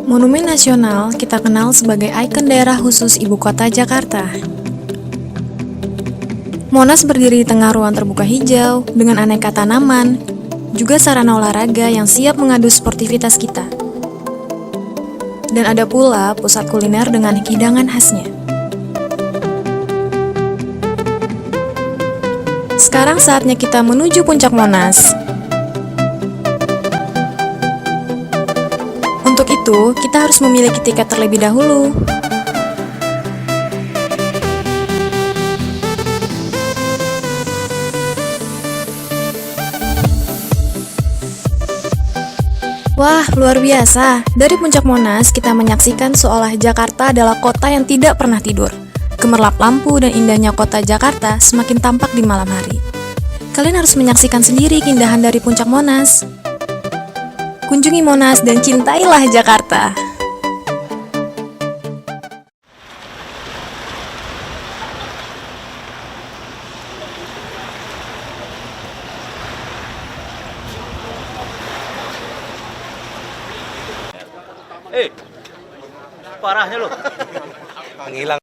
Monumen Nasional kita kenal sebagai ikon daerah khusus ibu kota Jakarta. Monas berdiri di tengah ruang terbuka hijau dengan aneka tanaman, juga sarana olahraga yang siap mengadu sportivitas kita. Dan ada pula pusat kuliner dengan hidangan khasnya. Sekarang saatnya kita menuju puncak Monas. Untuk itu, kita harus memiliki tiket terlebih dahulu. Wah, luar biasa. Dari puncak Monas, kita menyaksikan seolah Jakarta adalah kota yang tidak pernah tidur. Gemerlap lampu dan indahnya kota Jakarta semakin tampak di malam hari. Kalian harus menyaksikan sendiri keindahan dari puncak Monas. Kunjungi Monas dan cintailah Jakarta. Parahnya loh. Menghilang.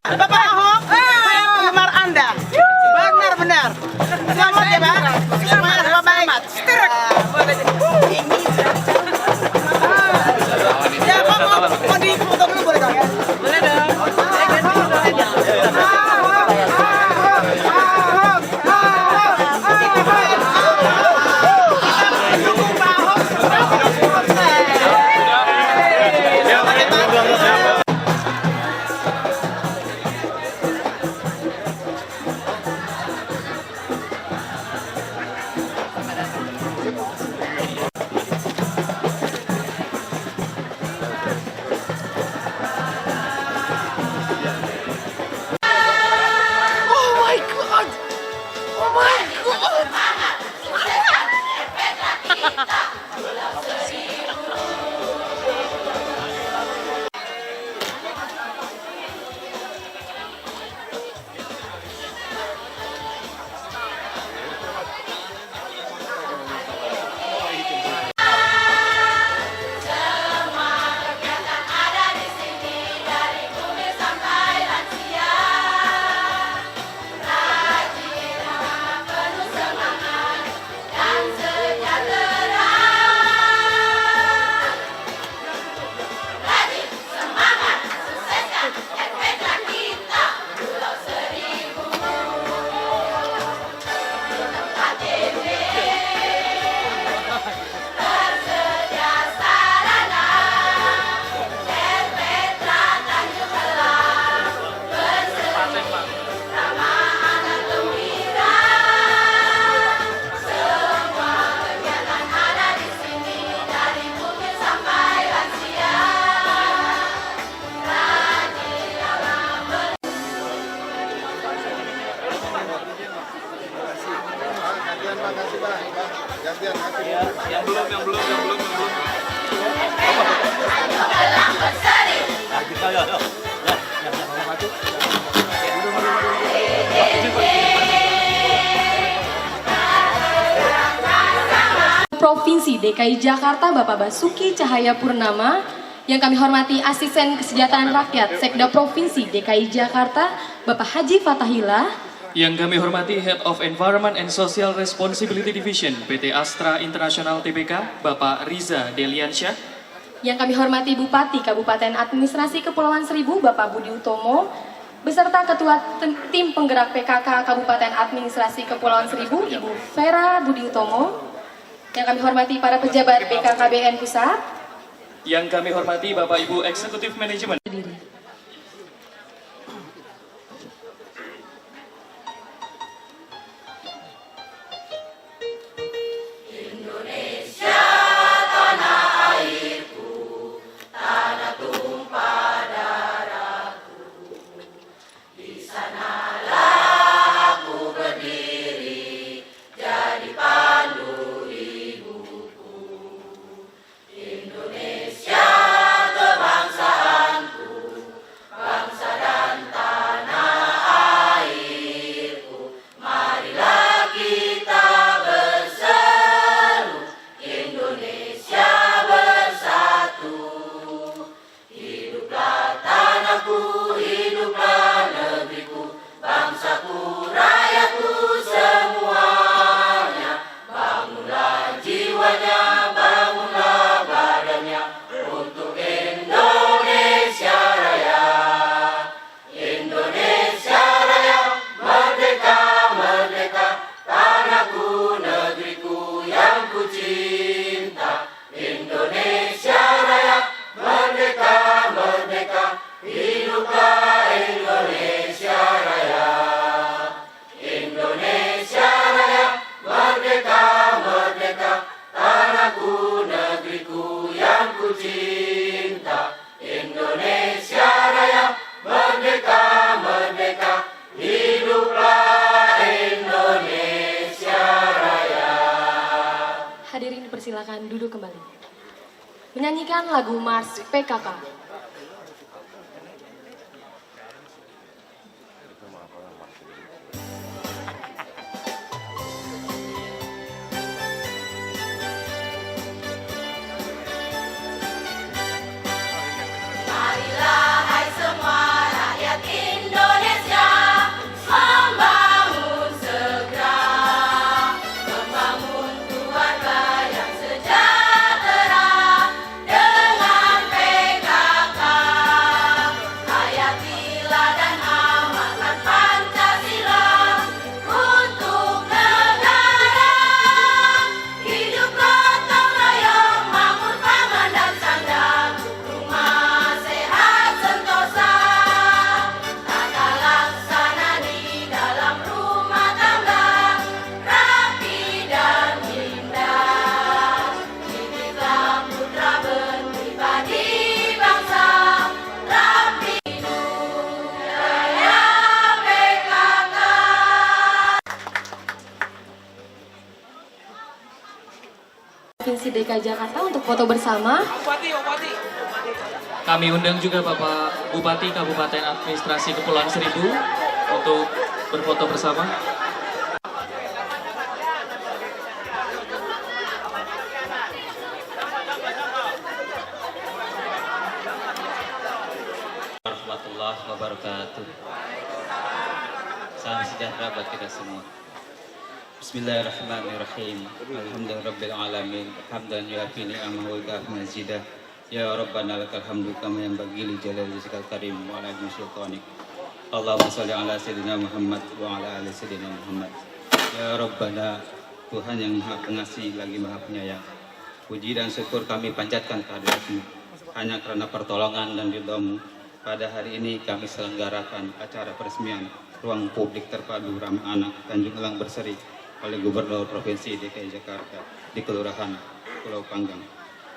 Bapak Ahok, penggemar Anda. Benar-benar. Selamat ya, Pak. Selamat, baik. Ya, Pak, mau difoto dulu boleh dong? Boleh dong. Yang belum. Nah, kita ya. Provinsi DKI Jakarta Bapak Basuki Cahayapurnama, yang kami hormati Asisten Kesejahteraan Rakyat Sekda Provinsi DKI Jakarta Bapak Haji Fatahillah, yang kami hormati Head of Environment and Social Responsibility Division PT Astra International Tbk Bapak Riza Deliansyah, yang kami hormati Bupati Kabupaten Administrasi Kepulauan Seribu Bapak Budi Utomo, beserta Ketua Tim Penggerak PKK Kabupaten Administrasi Kepulauan Seribu Ibu Vera Budi Utomo, yang kami hormati para pejabat BKKBN Pusat, yang kami hormati Bapak Ibu Eksekutif Manajemen. Hadirin dipersilakan duduk kembali. Menyanyikan lagu Mars PKK. Provinsi DKI Jakarta untuk foto bersama. Kami undang juga Bapak Bupati Kabupaten Administrasi Kepulauan Seribu untuk berfoto bersama. Warahmatullahi wabarakatuh. Salam sejahtera buat kita semua. Bismillahirrahmanirrahim. Alhamdulillahirabbil alamin. Hamdan yuafi ni'amahu wa yukafi mazidah. Ya Rabbana lakal hamdu kama yanbaghi li jalali wajhikal karim wa ala ajmi sultanik. Allahumma shalli ala sayyidina Muhammad wa ala ali sayyidina Muhammad. Ya Rabbana, Tuhan yang Maha Pengasih lagi Maha Penyayang. Puji dan syukur kami panjatkan kehadirat-Mu. Hanya karena pertolongan dan ridha-Mu, pada hari ini kami selenggarakan acara peresmian ruang publik terpadu ramah anak Tanjung Elang Berseri oleh Gubernur Provinsi DKI Jakarta di Kelurahan Pulau Panggang.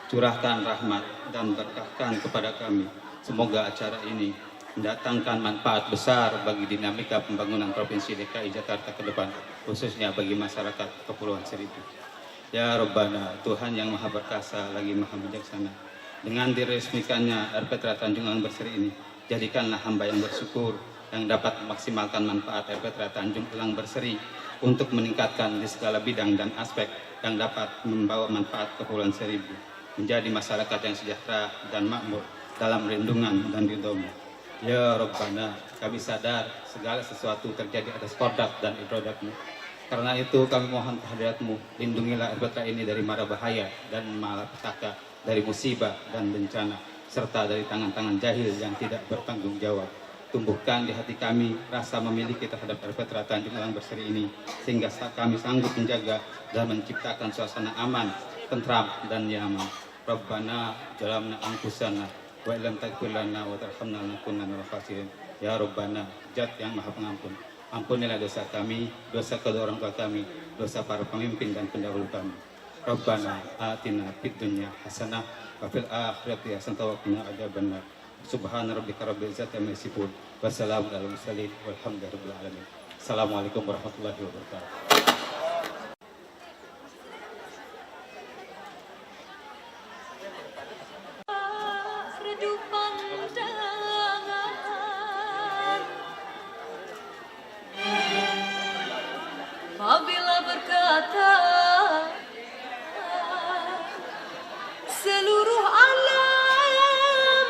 Curahkan rahmat dan berkahkan kepada kami. Semoga acara ini mendatangkan manfaat besar bagi dinamika pembangunan Provinsi DKI Jakarta ke depan, khususnya bagi masyarakat Kepulauan Seribu. Ya Rabbana, Tuhan yang Maha Perkasa lagi Maha Bijaksana, dengan diresmikannya RPTRA Tanjung Elang Berseri ini, jadikanlah hamba yang bersyukur yang dapat memaksimalkan manfaat RPTRA Tanjung Elang Berseri untuk meningkatkan di segala bidang dan aspek yang dapat membawa manfaat Kepulauan Seribu menjadi masyarakat yang sejahtera dan makmur dalam lindungan dan ridho-Mu. Ya Rabbana, kami sadar segala sesuatu terjadi atas qadar dan iradat-Mu. Karena itu kami mohon kehadirat-Mu, lindungilah RPTRA ini dari mara bahaya dan malapetaka, dari musibah dan bencana, serta dari tangan-tangan jahil yang tidak bertanggung jawab. Tumbuhkan di hati kami rasa memiliki terhadap RPTRA Tanjung Elang Berseri ini, sehingga kami sanggup menjaga dan menciptakan suasana aman, tentram dan nyaman. Rabbana jalamna anfusana wa illam taghfir lana wa tarhamna lanakunanna minal khasirin. Ya Rabbana, Zat yang Maha Pengampun, ampunilah dosa kami, dosa kedua orang tua kami, dosa para pemimpin dan pendahulu kami. Rabbana atina fid dunya hasanah wa fil akhirati hasanah wa qina adzabannar. Subhana rabbika rabbil izzati amma yasifun wa salamun alal mursalin walhamdulillahi rabbil alamin. Assalamualaikum warahmatullahi wabarakatuh. Apabila berkata seluruh alam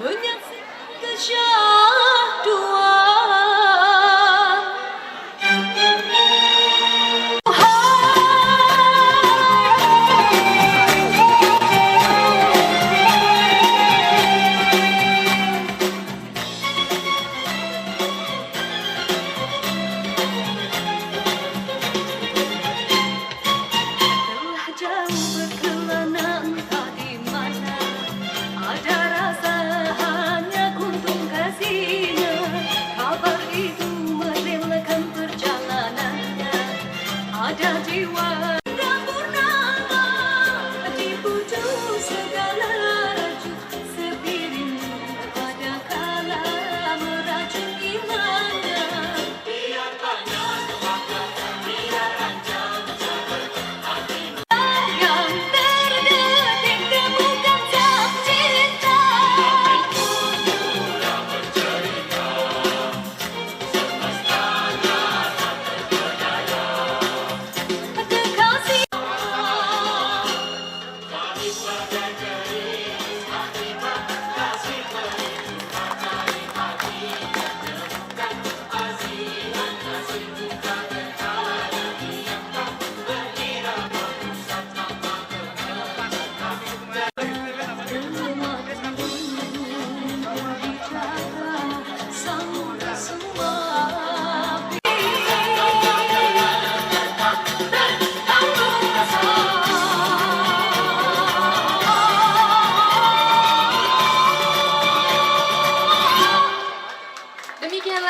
menyaksikan kesyahduan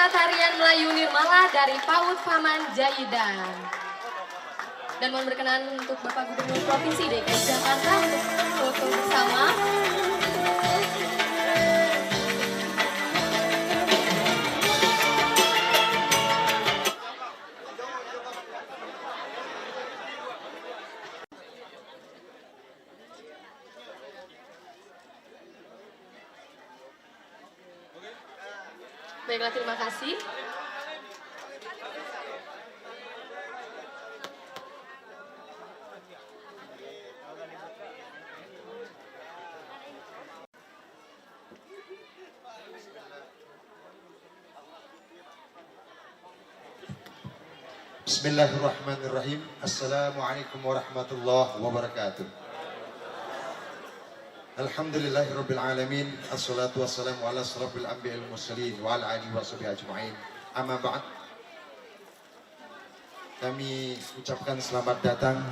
Tarian Melayu Nirmala dari PAUD Paman Jahidan. Dan mohon berkenan untuk Bapak Gubernur Provinsi DKI Jakarta untuk foto bersama. Baiklah, terima kasih. Bismillahirrahmanirrahim. Assalamualaikum warahmatullahi wabarakatuh. Alhamdulillahirabbil alamin. Assalatu wassalamu ala asrofil anbiya'il mursalin wa ala alihi washabihi ajma'in. Amma ba'd. Kami ucapkan selamat datang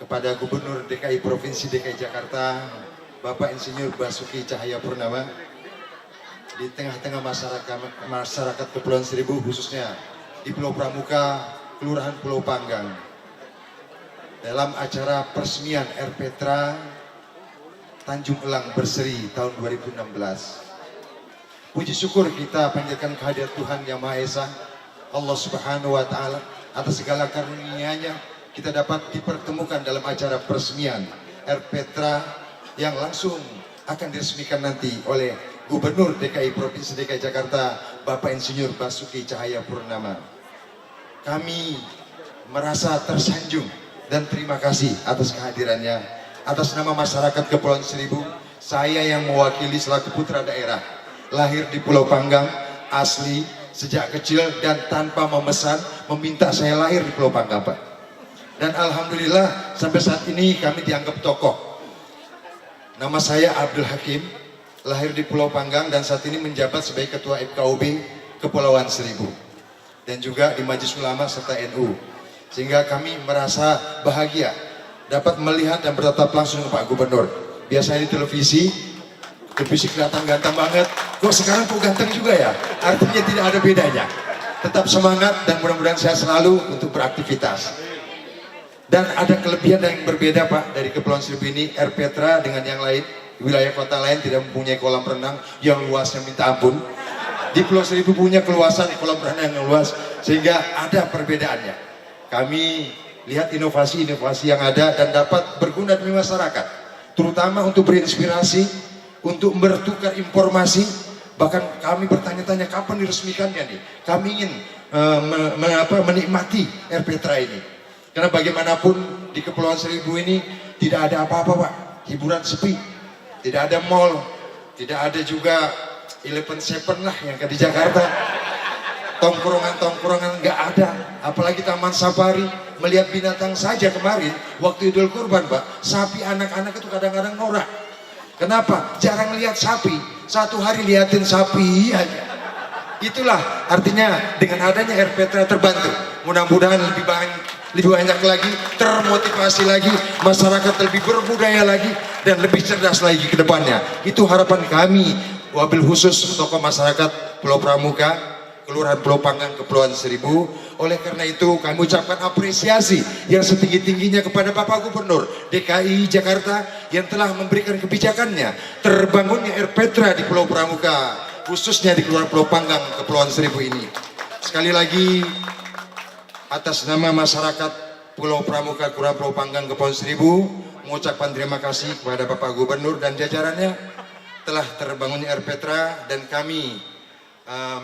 kepada Gubernur DKI Provinsi DKI Jakarta, Bapak Insinyur Basuki Cahayapurnama, di tengah-tengah masyarakat Kepulauan Seribu, khususnya di Pulau Pramuka, Kelurahan Pulau Panggang, dalam acara peresmian RPTRA Tanjung Elang Berseri tahun 2016. Puji syukur kita panjatkan kehadirat Tuhan Yang Maha Esa, Allah Subhanahu wa Ta'ala, atas segala karunia-Nya kita dapat dipertemukan dalam acara peresmian Erpetra yang langsung akan diresmikan nanti oleh Gubernur DKI Provinsi DKI Jakarta, Bapak Insinyur Basuki Cahayapurnama. Kami merasa tersanjung dan terima kasih atas kehadirannya. Atas nama masyarakat Kepulauan Seribu, saya yang mewakili selaku putra daerah, lahir di Pulau Panggang, asli sejak kecil dan tanpa memesan, meminta saya lahir di Pulau Panggang, Pak. Dan alhamdulillah sampai saat ini kami dianggap tokoh. Nama saya Abdul Hakim, lahir di Pulau Panggang dan saat ini menjabat sebagai Ketua FKUB Kepulauan Seribu. Dan juga di Majelis Ulama serta NU. Sehingga kami merasa bahagia dapat melihat dan bertatap langsung dengan Pak Gubernur. Biasanya di televisi kelihatan ganteng banget. Kok sekarang kok ganteng juga ya? Artinya tidak ada bedanya. Tetap semangat dan mudah-mudahan sehat selalu untuk beraktivitas. Dan ada kelebihan yang berbeda Pak dari Kepulauan Seribu ini. Erpetra dengan yang lain, wilayah kota lain tidak mempunyai kolam renang yang luasnya minta ampun. Di Pulau Seribu punya keluasan kolam renang yang luas, sehingga ada perbedaannya. Kami lihat inovasi-inovasi yang ada dan dapat berguna demi masyarakat, terutama untuk berinspirasi, untuk bertukar informasi. Bahkan kami bertanya-tanya kapan diresmikannya nih. Kami ingin menikmati Erpetra ini. Karena bagaimanapun di Kepulauan Seribu ini tidak ada apa-apa Pak, hiburan sepi, tidak ada mall, tidak ada juga 11-7 lah yang di Jakarta. Tongkrongan-tongkrongan nggak ada, apalagi taman safari. Melihat binatang saja kemarin waktu Idul Kurban Pak, sapi anak-anak itu kadang-kadang norak. Kenapa? Jarang lihat sapi, satu hari liatin sapi aja. Itulah artinya dengan adanya Erpetra terbantu. Mudah-mudahan lebih banyak lagi, termotivasi lagi, masyarakat lebih berbudaya lagi dan lebih cerdas lagi ke depannya. Itu harapan kami, wabil khusus tokoh masyarakat Pulau Pramuka, Kelurahan Pulau Panggang, Kepulauan Seribu. Oleh karena itu kami ucapkan apresiasi yang setinggi-tingginya kepada Bapak Gubernur DKI Jakarta yang telah memberikan kebijakannya terbangunnya Erpetra di Pulau Pramuka, khususnya di Kelurahan Pulau Panggang, Kepulauan Seribu ini. Sekali lagi atas nama masyarakat Pulau Pramuka, Kelurahan Pulau Panggang, Kepulauan Seribu, mengucapkan terima kasih kepada Bapak Gubernur dan jajarannya telah terbangunnya Erpetra, dan kami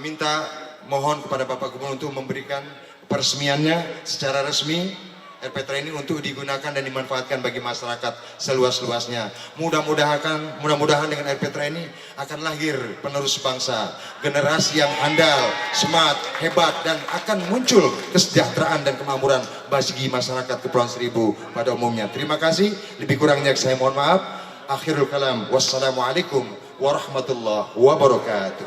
minta mohon kepada Bapak Gubernur untuk memberikan peresmiannya secara resmi Erpetra ini untuk digunakan dan dimanfaatkan bagi masyarakat seluas-luasnya. Mudah-mudahan dengan Erpetra ini akan lahir penerus bangsa, generasi yang handal, smart, hebat, dan akan muncul kesejahteraan dan kemakmuran bagi masyarakat Kepulauan Seribu pada umumnya. Terima kasih, lebih kurangnya saya mohon maaf. Akhirul kalam, wassalamualaikum warahmatullahi wabarakatuh.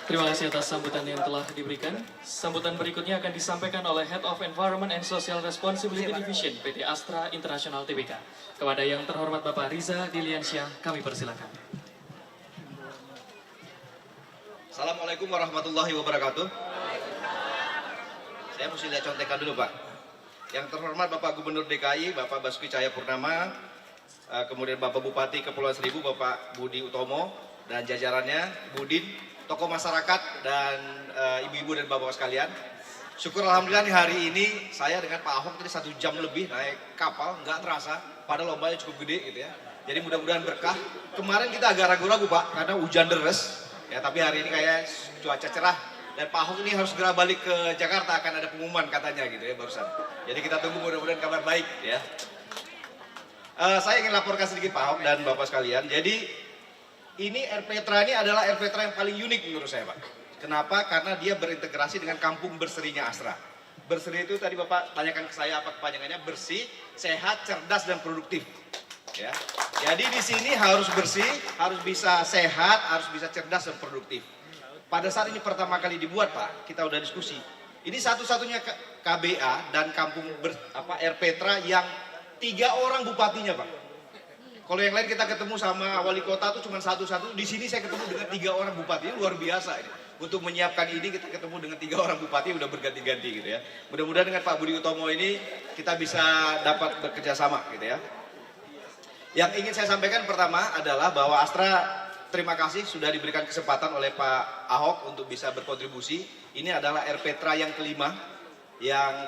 Terima kasih atas sambutan yang telah diberikan. Sambutan berikutnya akan disampaikan oleh Head of Environment and Social Responsibility Division PT Astra International Tbk. Kepada yang terhormat Bapak Riza Diliansyah, kami persilakan. Assalamualaikum warahmatullahi wabarakatuh. Saya mesti lihat contekan dulu Pak. Yang terhormat Bapak Gubernur DKI, Bapak Basuki Cahayapurnama, kemudian Bapak Bupati Kepulauan Seribu, Bapak Budi Utomo, dan jajarannya, Budin, tokoh masyarakat, dan ibu-ibu dan bapak sekalian. Syukur alhamdulillah nih hari ini saya dengan Pak Ahok tadi 1 jam lebih naik kapal, nggak terasa, padahal lombanya cukup gede gitu ya. Jadi mudah-mudahan berkah. Kemarin kita agak ragu-ragu Pak, karena hujan deres, ya tapi hari ini kayak cuaca cerah. Dan Pak Ahok ini harus segera balik ke Jakarta, akan ada pengumuman katanya gitu ya barusan. Jadi kita tunggu mudah-mudahan kabar baik ya. Saya ingin laporkan sedikit Pak Ahok dan bapak sekalian. Jadi ini Erpetra ini adalah Erpetra yang paling unik menurut saya Pak. Kenapa? Karena dia berintegrasi dengan kampung berserinya Astra. Berseri itu tadi Bapak tanyakan ke saya apa kepanjangannya, bersih, sehat, cerdas, dan produktif. Ya. Jadi di sini harus bersih, harus bisa sehat, harus bisa cerdas dan produktif. Pada saat ini pertama kali dibuat Pak, kita udah diskusi. Ini satu-satunya KBA dan kampung Erpetra yang 3 orang bupatinya Pak. Kalau yang lain kita ketemu sama wali kota tuh cuma satu-satu, di sini saya ketemu dengan 3 orang bupati, ini luar biasa ini. untuk menyiapkan ini kita ketemu dengan 3 orang bupati udah berganti-ganti gitu ya. Mudah-mudahan dengan Pak Budi Utomo ini kita bisa dapat bekerja sama gitu ya. Yang ingin saya sampaikan pertama adalah bahwa Astra terima kasih sudah diberikan kesempatan oleh Pak Ahok untuk bisa berkontribusi. Ini adalah RPTRA yang kelima yang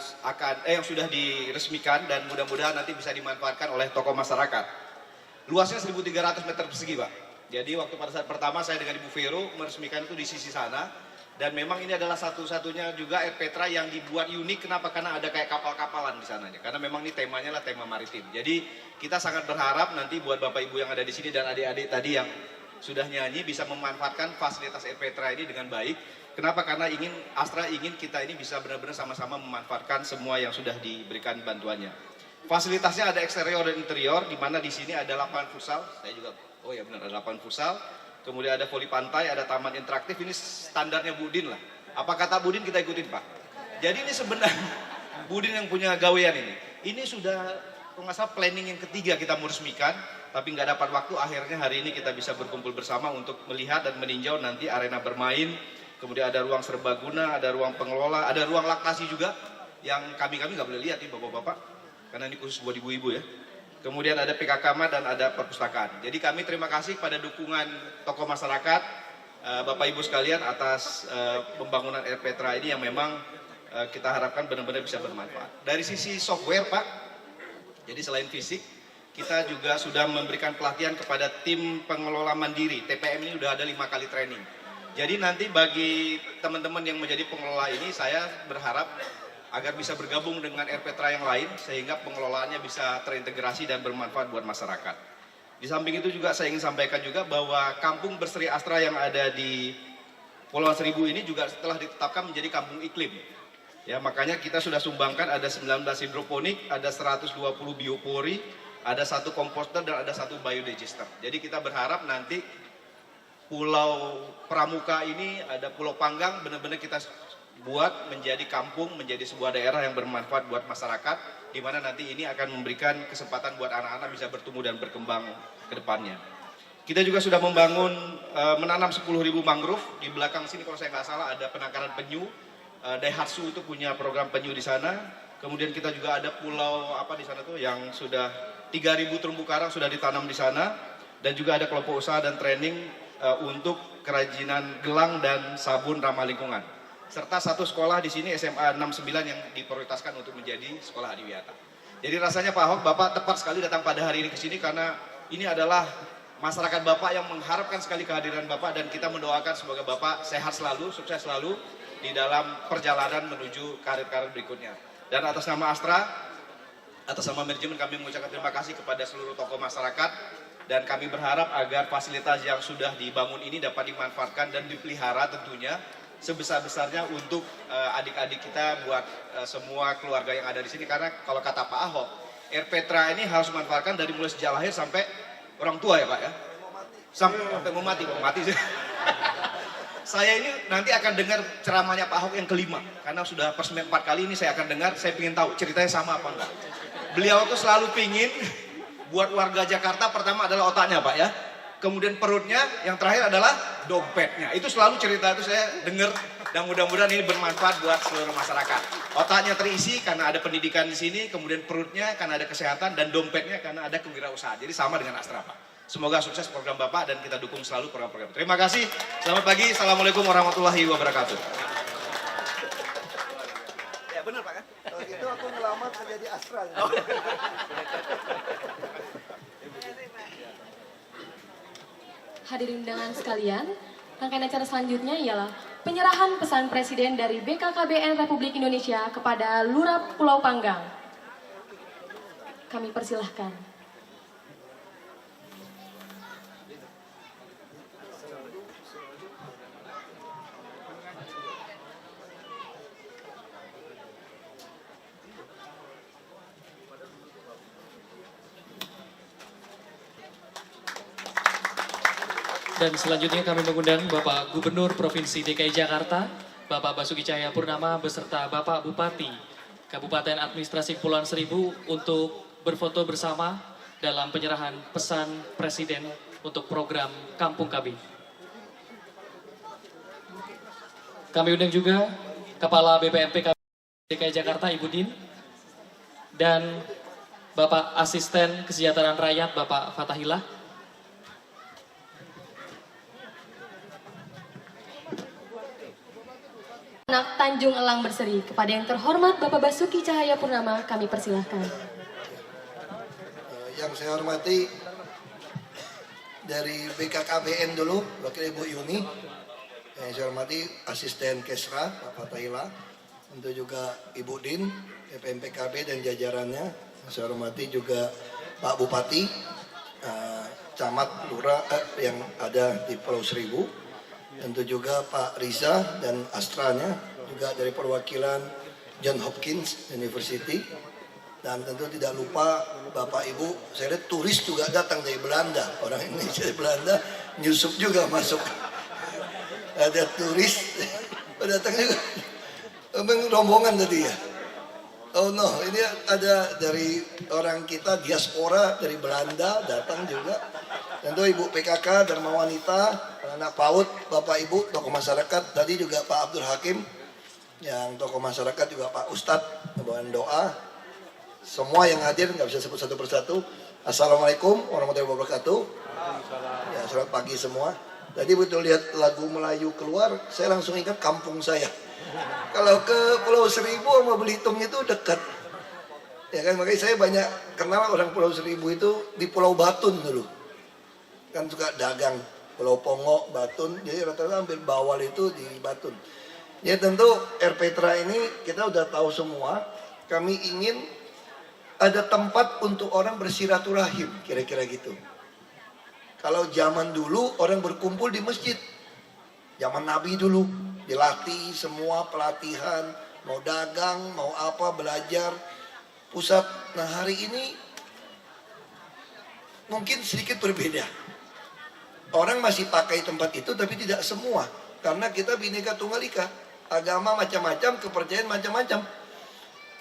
sudah diresmikan dan mudah-mudahan nanti bisa dimanfaatkan oleh tokoh masyarakat. Luasnya 1.300 meter persegi, Pak. Jadi waktu pada saat pertama saya dengan Ibu Vero meresmikan itu di sisi sana, dan memang ini adalah satu-satunya juga RPTRA yang dibuat unik. Kenapa? Karena ada kayak kapal-kapalan di sananya. Karena memang ini temanya lah tema maritim. Jadi kita sangat berharap nanti buat Bapak Ibu yang ada di sini dan adik-adik tadi yang sudah nyanyi bisa memanfaatkan fasilitas RPTRA ini dengan baik. Kenapa? Karena Astra ingin kita ini bisa benar-benar sama-sama memanfaatkan semua yang sudah diberikan bantuannya. Fasilitasnya ada eksterior dan interior, di mana di sini ada lapangan futsal. Saya juga, oh ya benar, ada lapangan futsal. Kemudian ada voli pantai, ada taman interaktif. Ini standarnya Budin lah. Apa kata Budin kita ikutin, Pak. Jadi ini sebenarnya Budin yang punya gawean ini. Ini sudah, kalau nggak salah, planning yang ketiga kita meresmikan. Tapi nggak dapat waktu, akhirnya hari ini kita bisa berkumpul bersama untuk melihat dan meninjau nanti arena bermain. Kemudian ada ruang serbaguna, ada ruang pengelola, ada ruang laktasi juga yang kami nggak boleh lihat nih bapak-bapak, karena ini khusus buat ibu-ibu ya. Kemudian ada PKK dan ada perpustakaan. Jadi kami terima kasih pada dukungan tokoh masyarakat, Bapak Ibu sekalian atas pembangunan RPTRA ini yang memang kita harapkan benar-benar bisa bermanfaat. Dari sisi software, Pak, jadi selain fisik, kita juga sudah memberikan pelatihan kepada tim pengelola mandiri. TPM ini sudah ada 5 kali training. Jadi nanti bagi teman-teman yang menjadi pengelola ini, saya berharap agar bisa bergabung dengan RPTRA yang lain, sehingga pengelolaannya bisa terintegrasi dan bermanfaat buat masyarakat. Di samping itu juga saya ingin sampaikan juga bahwa Kampung Berseri Astra yang ada di Kepulauan Seribu ini juga setelah ditetapkan menjadi kampung iklim. Ya, makanya kita sudah sumbangkan ada 19 hidroponik, ada 120 biopori, ada 1 komposter dan ada 1 biodigester. Jadi kita berharap nanti Pulau Pramuka ini, ada Pulau Panggang, benar-benar kita buat menjadi kampung, menjadi sebuah daerah yang bermanfaat buat masyarakat, di mana nanti ini akan memberikan kesempatan buat anak-anak bisa bertumbuh dan berkembang ke depannya. Kita juga sudah membangun, menanam 10.000 mangrove. Di belakang sini kalau saya nggak salah ada penangkaran penyu. Daihatsu itu punya program penyu di sana. Kemudian kita juga ada pulau di sana tuh yang sudah 3.000 terumbu karang sudah ditanam di sana. Dan juga ada kelompok usaha dan training untuk kerajinan gelang dan sabun ramah lingkungan. Serta 1 sekolah di sini SMA 69 yang diprioritaskan untuk menjadi sekolah adiwiyata. Jadi rasanya Pak Ahok, Bapak tepat sekali datang pada hari ini ke sini karena ini adalah masyarakat Bapak yang mengharapkan sekali kehadiran Bapak, dan kita mendoakan semoga Bapak sehat selalu, sukses selalu di dalam perjalanan menuju karir-karir berikutnya. Dan atas nama Astra, atas nama manajemen, kami mengucapkan terima kasih kepada seluruh tokoh masyarakat. Dan kami berharap agar fasilitas yang sudah dibangun ini dapat dimanfaatkan dan dipelihara tentunya sebesar-besarnya untuk adik-adik kita, buat semua keluarga yang ada di sini. Karena kalau kata Pak Ahok, RPTRA ini harus dimanfaatkan dari mulai sejak lahir sampai orang tua ya Pak ya? Sampai mau mati sih. Saya ini nanti akan dengar ceramahnya Pak Ahok yang kelima. Karena sudah persmen 4 kali ini saya akan dengar, saya ingin tahu ceritanya sama apa enggak. Beliau tuh selalu pingin buat warga Jakarta, pertama adalah otaknya Pak ya, kemudian perutnya, yang terakhir adalah dompetnya. Itu selalu cerita itu saya dengar, dan mudah-mudahan ini bermanfaat buat seluruh masyarakat. Otaknya terisi karena ada pendidikan di sini, kemudian perutnya karena ada kesehatan, dan dompetnya karena ada kewirausahaan. Jadi sama dengan Astra Pak. Semoga sukses program Bapak dan kita dukung selalu program-program. Terima kasih. Selamat pagi. Assalamualaikum warahmatullahi wabarakatuh. Ya benar Pak kan? Kalau gitu aku ngelamar kerja di Astra. Hadirin undangan sekalian, rangkaian acara selanjutnya ialah penyerahan pesan Presiden dari BKKBN Republik Indonesia kepada Lurah Pulau Panggang. Kami persilahkan. Dan selanjutnya kami mengundang Bapak Gubernur Provinsi DKI Jakarta, Bapak Basuki Cahayapurnama beserta Bapak Bupati Kabupaten Administrasi Kepulauan Seribu untuk berfoto bersama dalam penyerahan pesan Presiden untuk program Kampung KB. Kami undang juga Kepala BPMP DKI Jakarta Ibu Din dan Bapak Asisten Kesejahteraan Rakyat Bapak Fatahillah. Anak Tanjung Elang Berseri, kepada yang terhormat Bapak Basuki Cahaya Purnama kami persilahkan. Yang saya hormati dari BKKBN dulu, Wakil Ibu Yuni. Yang saya hormati Asisten Kesra, Pak Fatahillah. Tentu juga Ibu Din, PMPKB dan jajarannya. Yang saya hormati juga Pak Bupati, Camat, Lurah yang ada di Pulau Seribu. Tentu juga Pak Riza dan Astranya, juga dari perwakilan John Hopkins University. Dan tentu tidak lupa Bapak Ibu, saya lihat turis juga datang dari Belanda. Orang Indonesia dari Belanda nyusup juga masuk. Ada turis datang juga. Memang rombongan tadi ya. Oh no, ini ada dari orang kita diaspora dari Belanda datang juga. Tentu Ibu PKK, Dharma Wanita, anak PAUD, Bapak Ibu, tokoh masyarakat. Tadi juga Pak Abdul Hakim, yang tokoh masyarakat juga Pak Ustadz, membawakan doa. Semua yang hadir, nggak bisa sebut satu persatu. Assalamualaikum warahmatullahi wabarakatuh. Ya, selamat pagi semua. Tadi betul lihat lagu Melayu keluar, saya langsung ingat kampung saya. Kalau ke Pulau Seribu sama Belitung itu dekat. Ya kan, makanya saya banyak kenal orang Pulau Seribu itu di Pulau Batun dulu. Kan suka dagang Pulau Pongo, Batun, jadi rata-rata hampir bawal itu di Batun. Ya tentu Erpetra ini kita udah tahu semua, kami ingin ada tempat untuk orang bersiraturahim, kira-kira gitu. Kalau zaman dulu orang berkumpul di masjid, zaman Nabi dulu, dilatih semua pelatihan, mau dagang, mau apa, belajar, pusat. Nah hari ini mungkin sedikit berbeda. Orang masih pakai tempat itu tapi tidak semua. Karena kita Bhinneka Tunggal Ika. Agama macam-macam, kepercayaan macam-macam.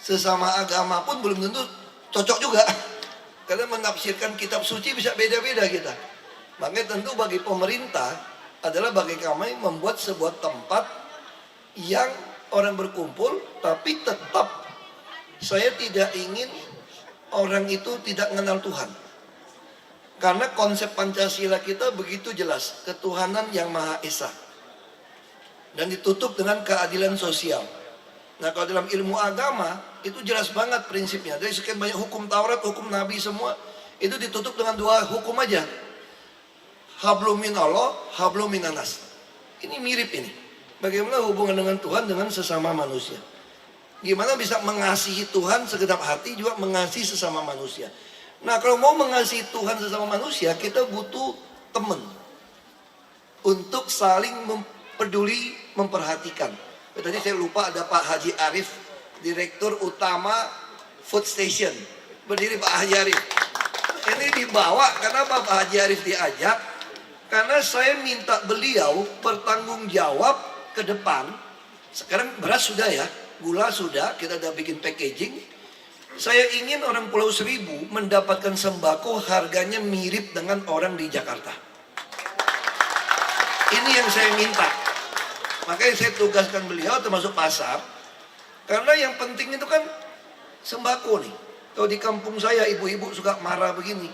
Sesama agama pun belum tentu cocok juga. Karena menafsirkan kitab suci bisa beda-beda kita. Makanya tentu bagi pemerintah adalah bagi kami membuat sebuah tempat yang orang berkumpul. Tapi tetap saya tidak ingin orang itu tidak mengenal Tuhan. Karena konsep Pancasila kita begitu jelas, ketuhanan yang Maha Esa. Dan ditutup dengan keadilan sosial. Nah kalau dalam ilmu agama, itu jelas banget prinsipnya. Dari sekian banyak hukum Taurat, hukum Nabi semua, itu ditutup dengan dua hukum aja. Hablum minallah, hablum minanas. Ini mirip ini. Bagaimana hubungan dengan Tuhan dengan sesama manusia. Gimana bisa mengasihi Tuhan segenap hati, juga mengasihi sesama manusia. Nah kalau mau mengasihi Tuhan sesama manusia, kita butuh teman untuk saling peduli, memperhatikan. Tadi saya lupa ada Pak Haji Arif, Direktur Utama Food Station. Berdiri Pak Haji Arif. Ini dibawa karena Pak Haji Arif diajak, karena saya minta beliau bertanggung jawab ke depan. Sekarang beras sudah ya, gula sudah, kita udah bikin packaging. Saya ingin orang Pulau Seribu mendapatkan sembako harganya mirip dengan orang di Jakarta. Ini yang saya minta. Makanya saya tugaskan beliau termasuk pasar. Karena yang penting itu kan sembako nih. Kalau di kampung saya ibu-ibu suka marah begini.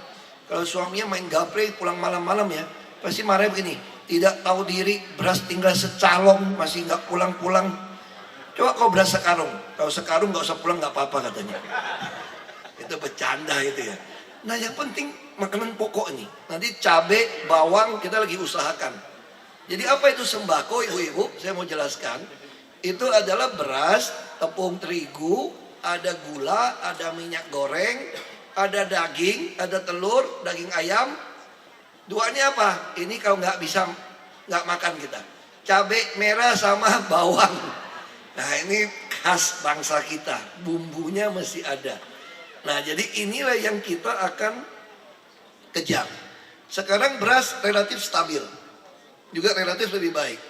Kalau suaminya main gapre pulang malam-malam ya, pasti marah begini. Tidak tahu diri, beras tinggal secalong, masih nggak pulang-pulang. Coba kau beras sekarung, kalau sekarung nggak usah pulang nggak apa-apa katanya. Itu bercanda itu ya. Nah yang penting makanan pokok ini. Nanti cabai, bawang kita lagi usahakan. Jadi apa itu sembako ibu-ibu? Saya mau jelaskan. Itu adalah beras, tepung terigu, ada gula, ada minyak goreng, ada daging, ada telur, daging ayam. Duanya apa? Ini kalau nggak bisa nggak makan kita. Cabai merah sama bawang. Nah ini khas bangsa kita, bumbunya masih ada. Nah jadi inilah yang kita akan kejar. Sekarang beras relatif stabil, juga relatif lebih baik.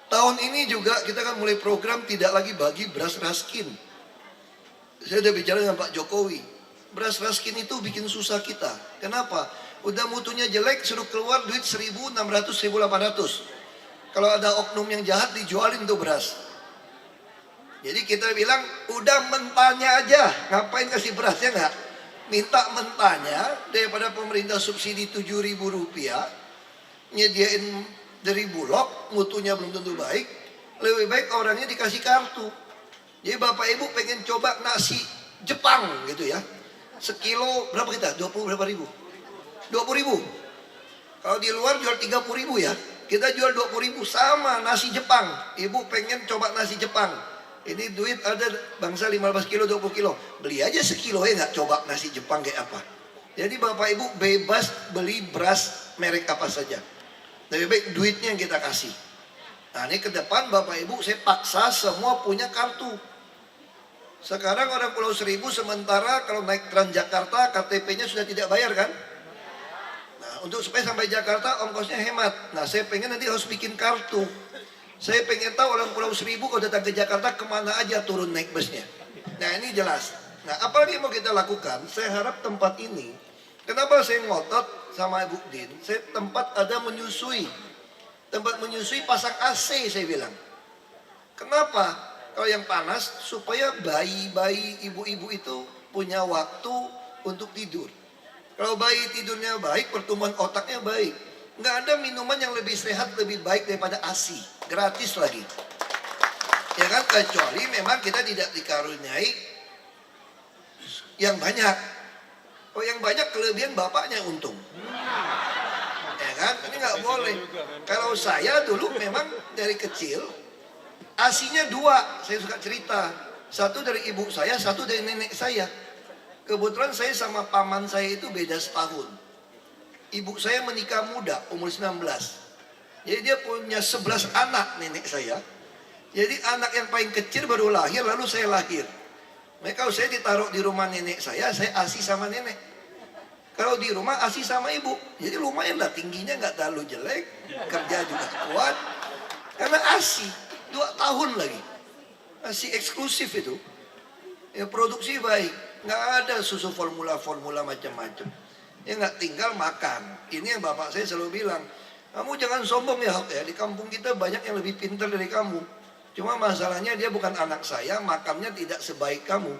Tahun ini juga kita akan mulai program tidak lagi bagi beras raskin. Saya udah bicara dengan Pak Jokowi. Beras raskin itu bikin susah kita. Kenapa? Udah mutunya jelek, suruh keluar duit 1.600, 1.800. Kalau ada oknum yang jahat dijualin tuh beras. Jadi kita bilang, udah mentahnya aja, ngapain kasih berasnya nggak? Minta mentahnya, daripada pemerintah subsidi Rp7.000, nyediain dari Bulog, mutunya belum tentu baik, lebih baik orangnya dikasih kartu. Jadi Bapak Ibu pengen coba nasi Jepang gitu ya, sekilo berapa kita? 20 berapa ribu? 20.000. Kalau di luar jual 30.000 ya, kita jual 20.000 sama nasi Jepang. Ibu pengen coba nasi Jepang. Ini duit ada bangsa 15 kilo, 20 kilo. Beli aja sekilo ya, nggak coba nasi Jepang kayak apa. Jadi Bapak Ibu bebas beli beras merek apa saja. Lebih baik duitnya yang kita kasih. Nah ini ke depan Bapak Ibu saya paksa semua punya kartu. Sekarang orang Pulau Seribu sementara kalau naik Transjakarta KTP-nya sudah tidak bayar kan? Nah untuk supaya sampai Jakarta ongkosnya hemat. Nah saya pengen nanti harus bikin kartu. Saya pengen tahu orang Pulau Seribu kalau datang ke Jakarta kemana aja turun naik busnya. Nah ini jelas. Nah apa lagi yang mau kita lakukan? Saya harap tempat ini, kenapa saya ngotot sama Ibu Din? Saya tempat ada menyusui. Tempat menyusui pasang AC saya bilang. Kenapa? Kalau yang panas supaya bayi-bayi ibu-ibu itu punya waktu untuk tidur. Kalau bayi tidurnya baik, pertumbuhan otaknya baik. Nggak ada minuman yang lebih sehat, lebih baik daripada ASI. Gratis lagi. Ya kan, kecuali memang kita tidak dikaruniai yang banyak. Oh yang banyak kelebihan bapaknya untung. Ya kan, ini nggak boleh. Kalau saya dulu memang dari kecil, ASInya 2, saya suka cerita. Satu dari ibu saya, satu dari nenek saya. Kebetulan saya sama paman saya itu beda setahun. Ibu saya menikah muda, umur 19. Jadi dia punya 11 anak nenek saya. Jadi anak yang paling kecil baru lahir, lalu saya lahir. Mereka kalau saya ditaruh di rumah nenek saya ASI sama nenek. Kalau di rumah ASI sama ibu. Jadi lumayan lah, tingginya nggak terlalu jelek, kerja juga kuat. Karena ASI, 2 tahun lagi. ASI eksklusif itu. Ya produksi baik, nggak ada susu formula-formula macam-macam. Ya nggak tinggal makan. Ini yang bapak saya selalu bilang, kamu jangan sombong ya, Hok, ya. Di kampung kita banyak yang lebih pintar dari kamu. Cuma masalahnya dia bukan anak saya, makannya tidak sebaik kamu.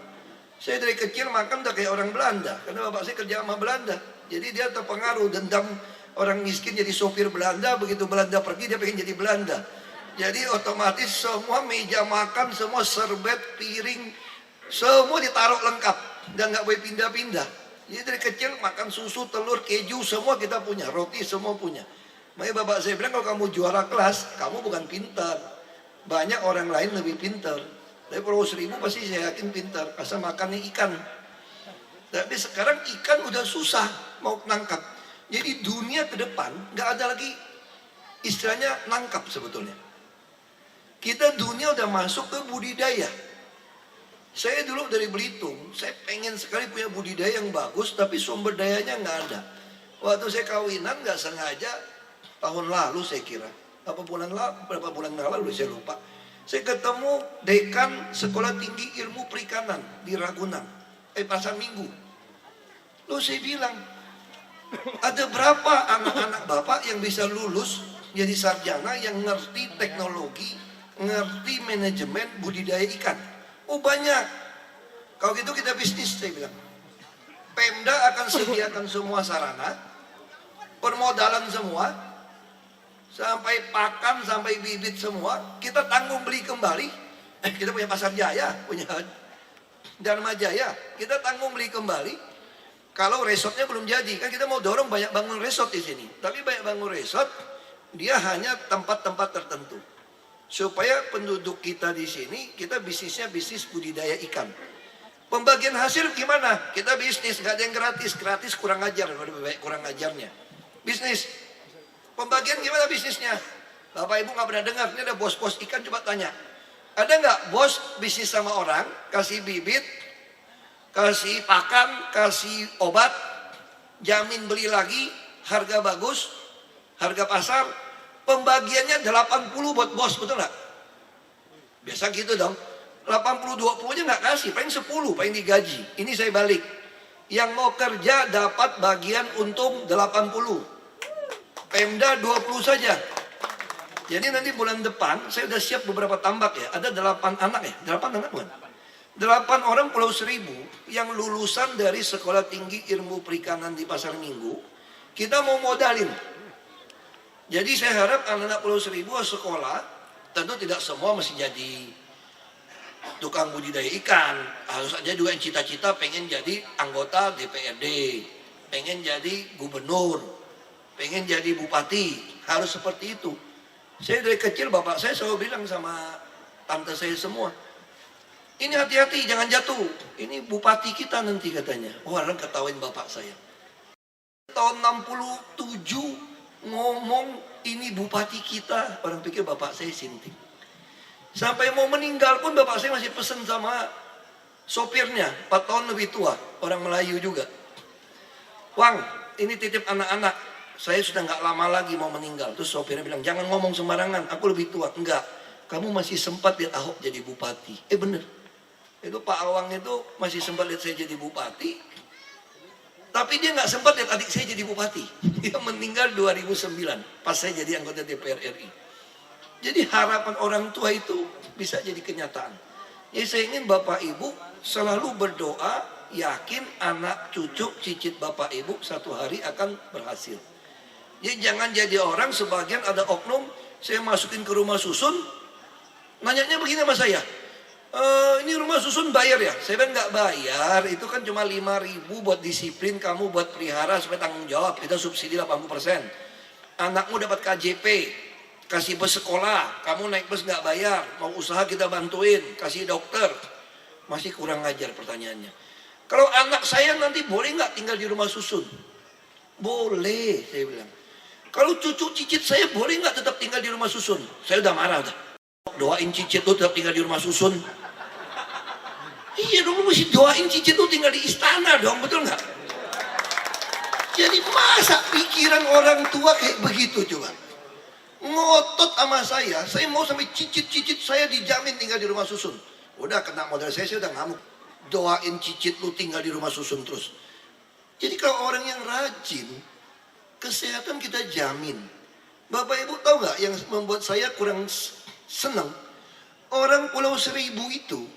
Saya dari kecil makan udah kayak orang Belanda, karena bapak saya kerja sama Belanda. Jadi dia terpengaruh, dendam orang miskin jadi sopir Belanda, begitu Belanda pergi dia pengen jadi Belanda. Jadi otomatis semua meja makan, semua serbet, piring, semua ditaruh lengkap dan nggak boleh pindah-pindah. Jadi dari kecil makan susu, telur, keju, semua kita punya, roti semua punya. Makanya bapak saya bilang kalau kamu juara kelas, kamu bukan pintar. Banyak orang lain lebih pintar. Tapi Pulau Seribu pasti saya yakin pintar, asal makannya ikan. Tapi sekarang ikan udah susah mau nangkap. Jadi dunia ke depan nggak ada lagi istilahnya nangkap sebetulnya. Kita dunia udah masuk ke budidaya. Saya dulu dari Belitung, saya pengen sekali punya budidaya yang bagus, tapi sumber dayanya nggak ada. Waktu saya kawinan nggak sengaja, tahun lalu saya kira, berapa bulan lalu saya lupa. Saya ketemu dekan Sekolah Tinggi Ilmu Perikanan di Ragunan, Pasar Minggu. Lalu saya bilang, ada berapa anak-anak bapak yang bisa lulus jadi sarjana yang ngerti teknologi, ngerti manajemen budidaya ikan? Oh banyak. Kalau gitu kita bisnis, saya bilang. Pemda akan sediakan semua sarana, permodalan semua, sampai pakan, sampai bibit semua, kita tanggung beli kembali. Kita punya Pasar Jaya, punya Dharma Jaya, kita tanggung beli kembali. Kalau resortnya belum jadi, kan kita mau dorong banyak bangun resort di sini. Tapi banyak bangun resort, dia hanya tempat-tempat tertentu. Supaya penduduk kita di sini, kita bisnisnya bisnis budidaya ikan. Pembagian hasil gimana? Kita bisnis, nggak ada yang gratis. Gratis kurang ajar, lebih baik kurang ajarnya. Bisnis. Pembagian gimana bisnisnya? Bapak Ibu nggak pernah dengar, ini ada bos-bos ikan, coba tanya. Ada nggak bos bisnis sama orang, kasih bibit, kasih pakan, kasih obat, jamin beli lagi, harga bagus, harga pasar, pembagiannya 80 buat bos, betul nggak? Biasa gitu dong. 80-20 nya nggak kasih, paling 10, paling digaji. Ini saya balik. Yang mau kerja dapat bagian untung 80. Pemda 20 saja. Jadi nanti bulan depan saya udah siap beberapa tambak ya. Ada 8 anak ya, 8 anak bukan? 8 orang Pulau Seribu yang lulusan dari Sekolah Tinggi Ilmu Perikanan di Pasar Minggu, kita mau modalin. Jadi saya harap anak-anak Pulau Seribu sekolah, tentu tidak semua masih jadi tukang budidaya ikan. Harus aja juga yang cita-cita pengen jadi anggota DPRD, pengen jadi gubernur, pengen jadi bupati. Harus seperti itu. Saya dari kecil bapak saya selalu bilang sama tante saya semua, ini hati-hati jangan jatuh, ini bupati kita nanti katanya. Orang ketawain bapak saya. Tahun 67 ngomong ini bupati kita, orang pikir bapak saya sinting. Sampai mau meninggal pun bapak saya masih pesan sama sopirnya, 4 tahun lebih tua, orang Melayu juga. Wang, ini titip anak-anak, saya sudah nggak lama lagi mau meninggal. Terus sopirnya bilang, jangan ngomong sembarangan, aku lebih tua. Enggak, kamu masih sempat lihat Ahok jadi bupati. Bener. Itu Pak Awang itu masih sempat lihat saya jadi bupati, tapi dia nggak sempat lihat adik saya jadi bupati. Dia meninggal 2009 pas saya jadi anggota DPR RI. Jadi harapan orang tua itu bisa jadi kenyataan. Jadi saya ingin Bapak Ibu selalu berdoa, yakin anak cucu cicit Bapak Ibu satu hari akan berhasil. Jadi jangan jadi orang sebagian ada oknum, saya masukin ke rumah susun, nanyanya begini sama saya, ini rumah susun bayar ya? Saya bilang nggak bayar, itu kan cuma 5.000 buat disiplin, kamu buat pelihara supaya tanggung jawab, kita subsidi 80%. Anakmu dapat KJP, kasih bus sekolah, kamu naik bus nggak bayar, mau usaha kita bantuin, kasih dokter. Masih kurang ngajar pertanyaannya. Kalau anak saya nanti boleh nggak tinggal di rumah susun? Boleh, saya bilang. Kalau cucu cicit saya boleh nggak tetap tinggal di rumah susun? Saya udah marah udah. Doain cicit lu tetap tinggal di rumah susun. Iya dong, lu mesti doain cicit lu tinggal di istana dong, betul nggak? Jadi masa pikiran orang tua kayak begitu coba? Ngotot sama saya mau sampai cicit-cicit saya dijamin tinggal di rumah susun. Udah kena modal saya udah ngamuk. Doain cicit lu tinggal di rumah susun terus. Jadi kalau orang yang rajin, kesehatan kita jamin. Bapak Ibu tahu nggak yang membuat saya kurang senang? Orang Pulau Seribu itu,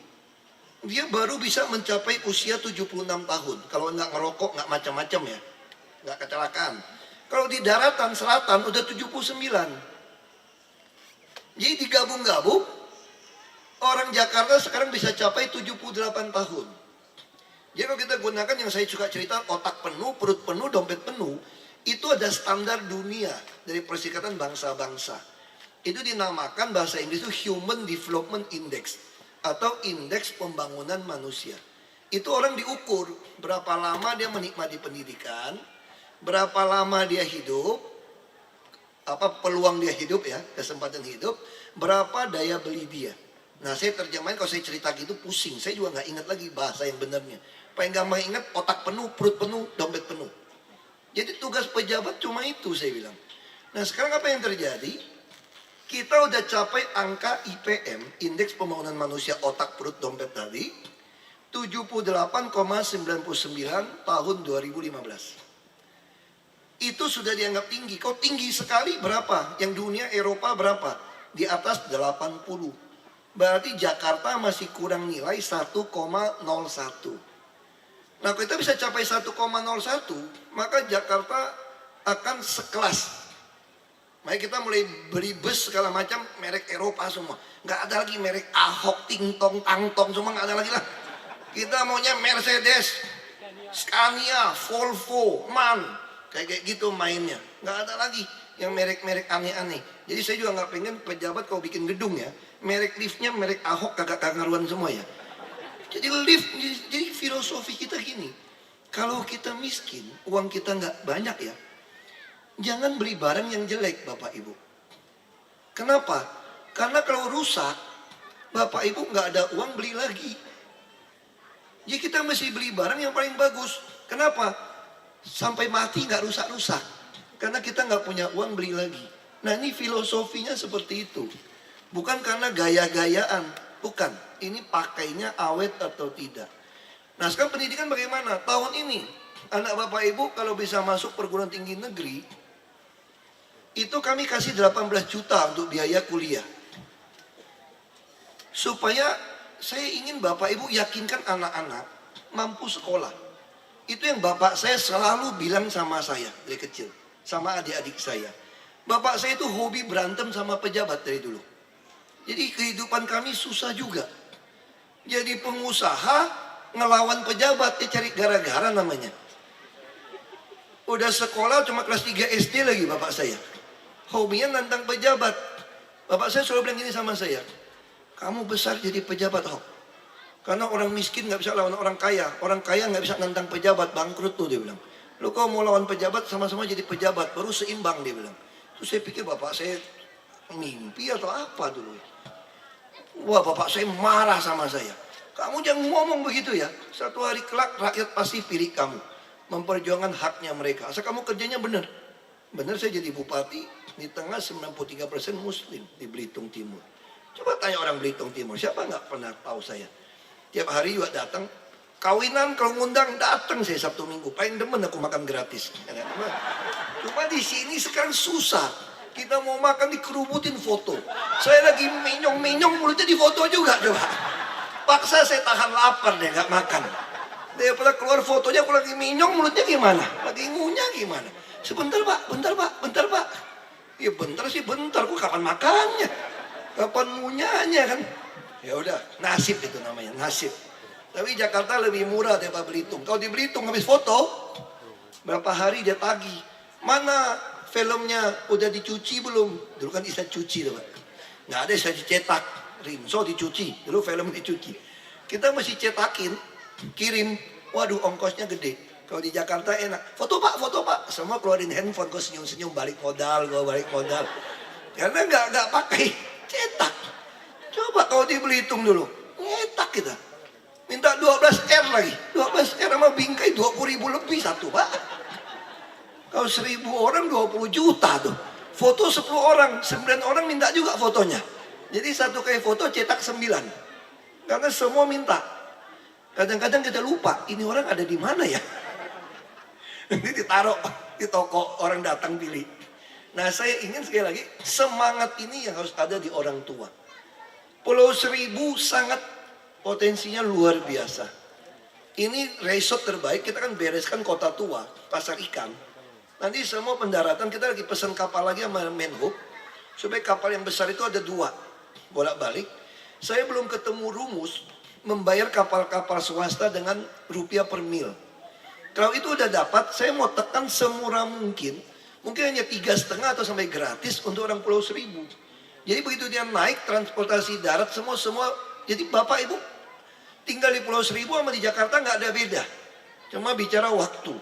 dia baru bisa mencapai usia 76 tahun. Kalau nggak ngerokok, nggak macam-macam ya. Nggak kecelakaan. Kalau di daratan selatan udah 79. Jadi digabung-gabung, orang Jakarta sekarang bisa capai 78 tahun. Jadi kalau kita gunakan yang saya suka cerita, otak penuh, perut penuh, dompet penuh, itu ada standar dunia dari Perserikatan Bangsa-Bangsa. Itu dinamakan bahasa Inggris itu Human Development Index atau Indeks Pembangunan Manusia. Itu orang diukur berapa lama dia menikmati pendidikan, berapa lama dia hidup, apa peluang dia hidup ya, kesempatan hidup, berapa daya beli dia. Nah saya terjemahin kalau saya cerita gitu pusing, saya juga nggak ingat lagi bahasa yang benarnya. Paling gampang ingat otak penuh, perut penuh, dompet penuh. Jadi tugas pejabat cuma itu saya bilang. Nah sekarang apa yang terjadi? Kita udah capai angka IPM, Indeks Pembangunan Manusia Otak Perut Dompet tadi, 78,99 tahun 2015. Itu sudah dianggap tinggi. Kalau tinggi sekali berapa? Yang dunia Eropa berapa? Di atas 80. Berarti Jakarta masih kurang nilai 1,01. Nah kalau kita bisa capai 1,01, maka Jakarta akan sekelas. Makanya kita mulai beli bus segala macam merek Eropa semua. Nggak ada lagi merek Ahok, Ting-tong, Tang-tong, semua nggak ada lagi lah. Kita maunya Mercedes, Scania, Volvo, MAN. Kayak gitu mainnya. Nggak ada lagi yang merek-merek aneh-aneh. Jadi saya juga nggak pengen pejabat kalau bikin gedung ya, merek liftnya merek Ahok kagak karuan semua ya. Jadi lift, jadi filosofi kita gini. Kalau kita miskin, uang kita nggak banyak ya, jangan beli barang yang jelek Bapak Ibu. Kenapa? Karena kalau rusak, Bapak Ibu nggak ada uang beli lagi. Jadi kita mesti beli barang yang paling bagus. Kenapa? Sampai mati nggak rusak-rusak. Karena kita nggak punya uang beli lagi. Nah ini filosofinya seperti itu. Bukan karena gaya-gayaan. Bukan. Ini pakainya awet atau tidak. Nah sekarang pendidikan bagaimana? Tahun ini anak Bapak Ibu kalau bisa masuk perguruan tinggi negeri, Itu kami kasih 18 juta untuk biaya kuliah. Supaya saya ingin Bapak Ibu yakinkan anak-anak mampu sekolah. Itu yang Bapak saya selalu bilang sama saya dari kecil. Sama adik-adik saya. Bapak saya itu hobi berantem sama pejabat dari dulu. Jadi kehidupan kami susah juga. Jadi pengusaha ngelawan pejabat, cari gara-gara namanya. Udah sekolah cuma kelas 3 SD lagi bapak saya. Hobinya nantang pejabat. Bapak saya selalu bilang gini sama saya. Kamu besar jadi pejabat, Hok. Karena orang miskin nggak bisa lawan orang kaya. Orang kaya nggak bisa nantang pejabat, bangkrut tuh dia bilang. Lu kalau mau lawan pejabat sama-sama jadi pejabat, baru seimbang dia bilang. Terus saya pikir bapak saya mimpi atau apa dulu. Wah bapak saya marah sama saya. Kamu jangan ngomong begitu ya. Satu hari kelak rakyat pasti pilih kamu. Memperjuangkan haknya mereka. Asal kamu kerjanya benar. Benar saya jadi bupati. Di tengah 93% muslim di Belitung Timur. Coba tanya orang Belitung Timur. Siapa nggak pernah tahu saya. Tiap hari juga datang. Kawinan kalau ngundang datang saya Sabtu Minggu. Paling demen aku makan gratis. Cuma di sini sekarang susah. Kita mau makan dikerubutin foto. Saya lagi minyong-minyong mulutnya di foto juga coba. Paksa saya tahan lapar deh gak makan. Daripada keluar fotonya aku lagi minyong mulutnya gimana? Lagi ngunyah gimana? Sebentar pak, bentar pak, bentar pak. Ya bentar sih bentar, aku kapan makannya? Kapan ngunyahnya kan? Ya udah, nasib itu namanya, nasib. Tapi Jakarta lebih murah daripada Belitung. Kalau di Belitung habis foto, berapa hari dia tagih. Mana filmnya udah dicuci belum? Dulu kan bisa cuci tuh pak. Nggak ada bisa dicetak. Rinso dicuci, dulu film dicuci. Kita mesti cetakin, kirim. Waduh ongkosnya gede. Kalau di Jakarta enak. Foto pak. Semua keluarin handphone, kau senyum-senyum balik modal, gua balik modal. Karena nggak pakai cetak. Coba kalau di Belitung dulu, nyetak kita. Minta 12R lagi. 12R sama bingkai 20.000 lebih satu pak. Kalau 1.000 orang 20 juta tuh. Foto 10 orang, 9 orang minta juga fotonya. Jadi satu kali foto cetak 9. Karena semua minta. Kadang-kadang kita lupa, ini orang ada di mana ya? Ini ditaruh di toko, orang datang pilih. Nah saya ingin sekali lagi, semangat ini yang harus ada di orang tua. Pulau Seribu sangat potensinya luar biasa. Ini resort terbaik, kita kan bereskan kota tua, pasar ikan. Nanti semua pendaratan, kita lagi pesan kapal lagi sama Menhub. Supaya kapal yang besar itu ada 2. Bolak-balik. Saya belum ketemu rumus membayar kapal-kapal swasta dengan rupiah per mil. Kalau itu udah dapat, saya mau tekan semurah mungkin. Mungkin hanya 3,5 atau sampai gratis untuk orang Pulau Seribu. Jadi begitu dia naik transportasi darat semua. Jadi Bapak Ibu tinggal di Pulau Seribu sama di Jakarta nggak ada beda. Cuma bicara waktu.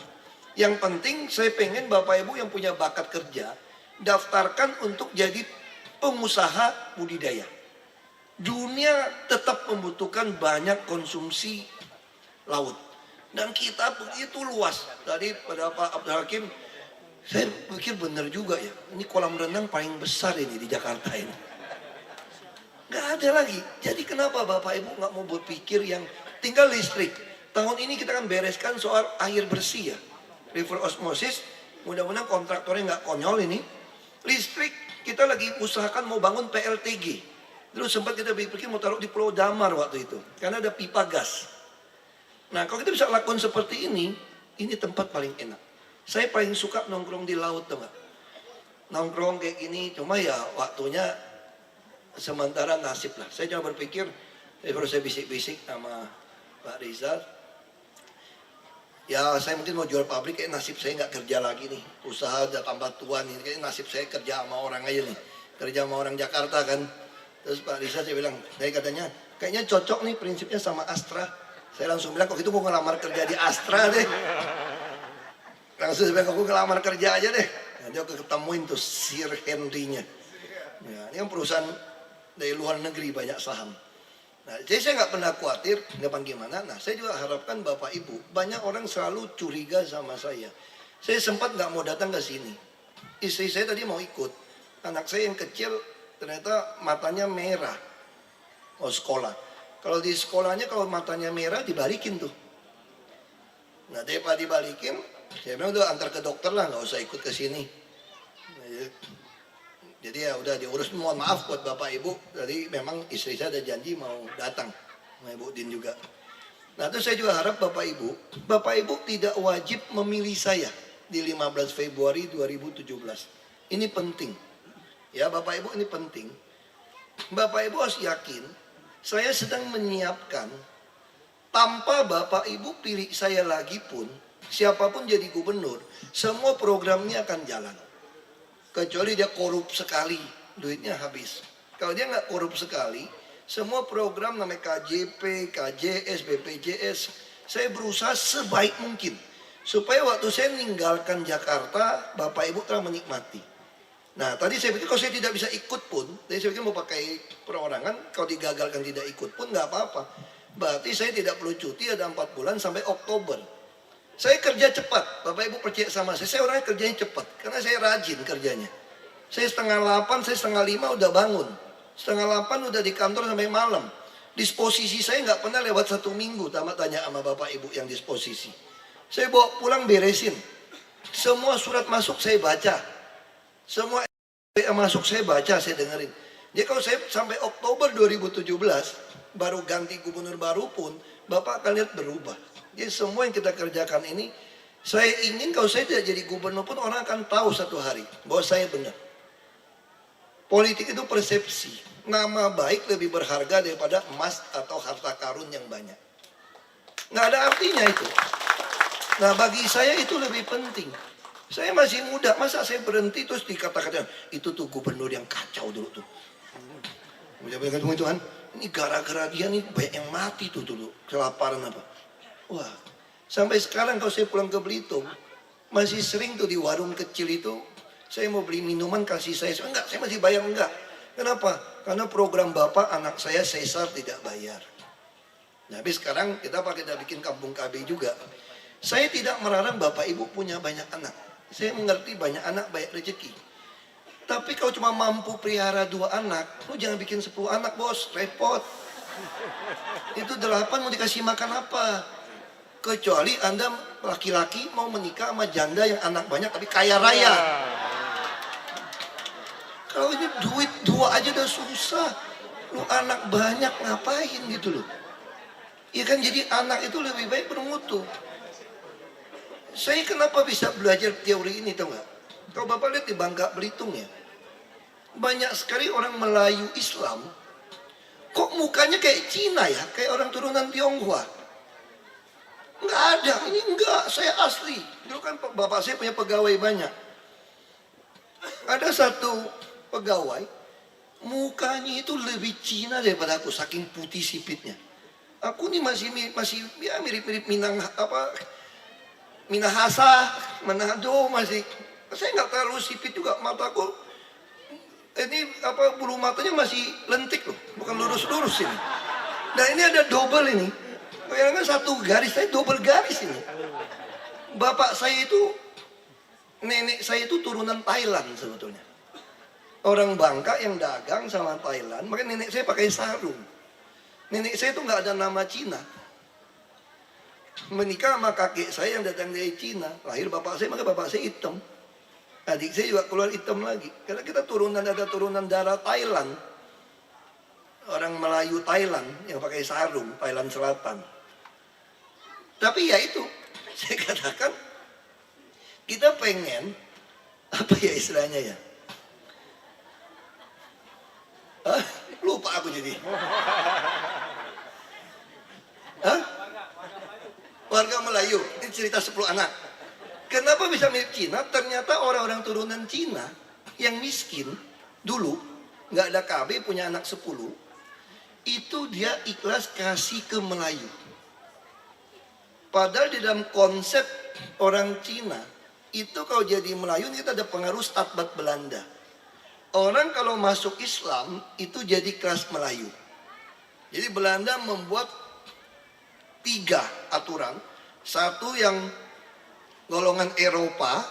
Yang penting saya pengen Bapak Ibu yang punya bakat kerja daftarkan untuk jadi pengusaha budidaya. Dunia tetap membutuhkan banyak konsumsi laut. Dan kita begitu luas. Tadi pada Pak Abdul Hakim, saya pikir benar juga ya. Ini kolam renang paling besar ini di Jakarta ini. Gak ada lagi. Jadi kenapa Bapak Ibu gak mau berpikir yang tinggal listrik. Tahun ini kita akan bereskan soal air bersih ya. River osmosis. Mudah-mudahan kontraktornya gak konyol ini. Listrik kita lagi usahakan mau bangun PLTG. Dulu sempat kita berpikir mau taruh di Pulau Damar waktu itu. Karena ada pipa gas. Nah kalau kita bisa lakukan seperti ini tempat paling enak. Saya paling suka nongkrong di laut teman. Nongkrong kayak gini, cuma ya waktunya sementara nasib lah. Saya cuma berpikir, baru saya bisik-bisik sama Pak Rizal. Ya saya mungkin mau jual pabrik, kayak nasib saya nggak kerja lagi nih. Usaha udah tambah tua nih, kayak nasib saya kerja sama orang aja nih. Kerja sama orang Jakarta kan. Terus Pak Rizal saya bilang, katanya kayaknya cocok nih prinsipnya sama Astra. Saya langsung bilang, kok itu mau ngelamar kerja di Astra deh. Langsung saya bilang, kok ngelamar kerja aja deh. Nanti aku ketemuin tuh Sir Henry-nya. Ya, ini kan perusahaan dari luar negeri banyak saham. Nah, jadi saya nggak pernah khawatir depan gimana. Nah, saya juga harapkan Bapak Ibu, banyak orang selalu curiga sama saya. Saya sempat nggak mau datang ke sini. Istri saya tadi mau ikut. Anak saya yang kecil ternyata matanya merah. Mau sekolah. Kalau di sekolahnya kalau matanya merah dibalikin tuh. Nah, daripada dibalikin, saya bilang udah antar ke dokter lah, nggak usah ikut ke sini. Jadi ya udah diurus, mohon maaf buat Bapak Ibu. Jadi memang istri saya ada janji mau datang, sama Ibu Din juga. Nah itu saya juga harap Bapak Ibu tidak wajib memilih saya di 15 Februari 2017. Ini penting. Ya Bapak Ibu, ini penting. Bapak Ibu harus yakin, saya sedang menyiapkan, tanpa Bapak Ibu pilih saya lagi pun, siapapun jadi gubernur, semua programnya akan jalan. Kecuali dia korup sekali, duitnya habis. Kalau dia nggak korup sekali, semua program namanya KJP, KJS, BPJS, saya berusaha sebaik mungkin. Supaya waktu saya meninggalkan Jakarta, Bapak Ibu telah menikmati. Nah tadi saya pikir kalau saya tidak bisa ikut pun, tadi saya pikir mau pakai perorangan, kalau digagalkan tidak ikut pun nggak apa-apa. Berarti saya tidak perlu cuti, ada 4 bulan sampai Oktober. Saya kerja cepat, Bapak Ibu percaya sama saya orangnya kerjanya cepat. Karena saya rajin kerjanya. Saya 7:30, saya 7:30 udah bangun. 7:30 udah di kantor sampai malam. Disposisi saya nggak pernah lewat 1 minggu, tanya sama Bapak Ibu yang disposisi. Saya bawa pulang beresin. Semua surat masuk saya baca. Semua masuk saya baca, saya dengerin. Jadi kalau saya sampai Oktober 2017, baru ganti gubernur baru pun, Bapak akan lihat berubah. Jadi semua yang kita kerjakan ini, saya ingin kalau saya tidak jadi gubernur pun orang akan tahu satu hari bahwa saya benar. Politik itu persepsi. Nama baik lebih berharga daripada emas atau harta karun yang banyak. Nggak ada artinya itu. Nah bagi saya itu lebih penting. Saya masih muda, masa saya berhenti terus dikata-kata itu tuh gubernur yang kacau dulu tuh. Tuhan, ini gara-gara dia nih banyak yang mati tuh dulu, kelaparan apa. Wah, sampai sekarang kalau saya pulang ke Belitung, masih sering tuh di warung kecil itu, saya mau beli minuman kasih saya enggak, saya masih bayar enggak. Kenapa? Karena program Bapak anak saya sesar tidak bayar. Nah, tapi sekarang kita bikin kampung KB juga. Saya tidak melarang Bapak Ibu punya banyak anak. Saya mengerti banyak anak banyak rezeki. Tapi kalau cuma mampu pelihara 2 anak, lu jangan bikin 10 anak bos, repot. Itu 8 mau dikasih makan apa? Kecuali Anda laki-laki mau menikah sama janda yang anak banyak tapi kaya raya. Kalau ini duit 2 aja udah susah. Lu anak banyak ngapain gitu loh. Ya kan jadi anak itu lebih baik bermutu. Saya kenapa bisa belajar teori ini tau gak? Kalau Bapak lihat di Bangka Belitung ya, banyak sekali orang Melayu Islam, kok mukanya kayak Cina ya, kayak orang turunan Tionghoa. Nggak ada, ini enggak, saya asli. Dulu kan bapak saya punya pegawai banyak. Ada satu pegawai, mukanya itu lebih Cina daripada aku, saking putih sipitnya. Aku nih masih ya mirip-mirip Minahasa, Manado masih. Saya nggak terlalu sipit juga, mataku ini bulu matanya masih lentik loh, bukan lurus-lurus ini. Nah ini ada double ini, bayangkan satu garis, saya double garis ini. Bapak saya itu, nenek saya itu turunan Thailand sebetulnya. Orang Bangka yang dagang sama Thailand, makanya nenek saya pakai sarung. Nenek saya itu nggak ada nama Cina. Menikah sama kakek saya yang datang dari Cina, lahir bapak saya, maka bapak saya hitam. Adik saya juga keluar hitam lagi. Karena kita ada turunan darah Thailand. Orang Melayu Thailand yang pakai sarung, Thailand Selatan. Tapi ya itu, saya katakan, kita pengen, apa ya istilahnya ya? Hah? Lupa aku jadi. Hah? Warga Melayu, ini cerita 10 anak. Kenapa bisa mirip Cina? Ternyata orang-orang turunan Cina yang miskin dulu, nggak ada KB, punya anak 10, itu dia ikhlas kasih ke Melayu. Padahal di dalam konsep orang Cina, itu kalau jadi Melayu kita ada pengaruh Stadtbat Belanda. Orang kalau masuk Islam itu jadi kelas Melayu. Jadi Belanda membuat 3 aturan. Satu yang golongan Eropa,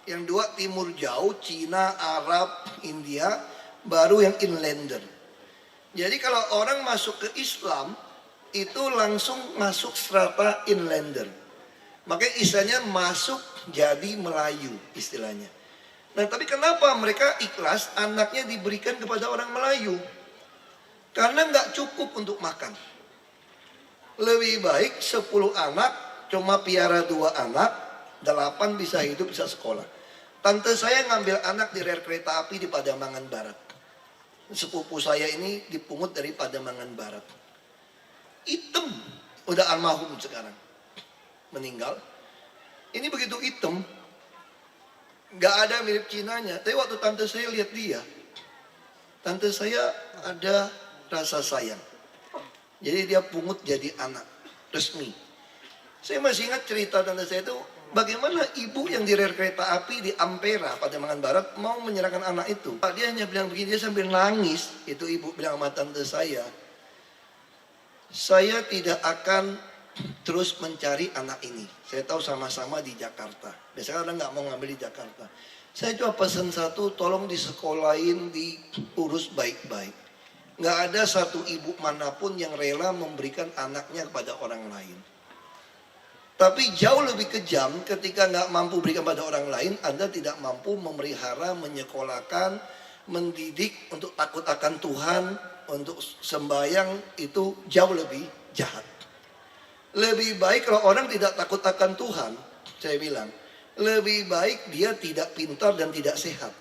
yang 2 Timur Jauh, Cina, Arab, India, baru yang inlander. Jadi kalau orang masuk ke Islam, itu langsung masuk strata inlander. Makanya istilahnya masuk jadi Melayu istilahnya. Nah, tapi kenapa mereka ikhlas anaknya diberikan kepada orang Melayu? Karena nggak cukup untuk makan. Lebih baik 10 anak, cuma piara 2 anak, 8 bisa hidup, bisa sekolah. Tante saya ngambil anak di rel kereta api di Pademangan Barat. Sepupu saya ini dipungut dari Pademangan Barat. Hitam, udah almarhum sekarang. Meninggal. Ini begitu hitam, nggak ada mirip Cinanya. Tapi waktu tante saya lihat dia, tante saya ada rasa sayang. Jadi dia pungut jadi anak resmi. Saya masih ingat cerita tante saya itu, bagaimana ibu yang di rel kereta api di Ampera, Pademangan Barat, mau menyerahkan anak itu. Dia hanya bilang begini, dia sambil nangis. Itu ibu bilang sama tante saya tidak akan terus mencari anak ini. Saya tahu sama-sama di Jakarta. Biasanya orang nggak mau ngambil di Jakarta. Saya cuma pesan satu, tolong disekolahin, diurus baik-baik. Nggak ada satu ibu manapun yang rela memberikan anaknya kepada orang lain. Tapi jauh lebih kejam ketika nggak mampu berikan pada orang lain, Anda tidak mampu memelihara, menyekolahkan, mendidik untuk takut akan Tuhan, untuk sembahyang, itu jauh lebih jahat. Lebih baik kalau orang tidak takut akan Tuhan, saya bilang, lebih baik dia tidak pintar dan tidak sehat.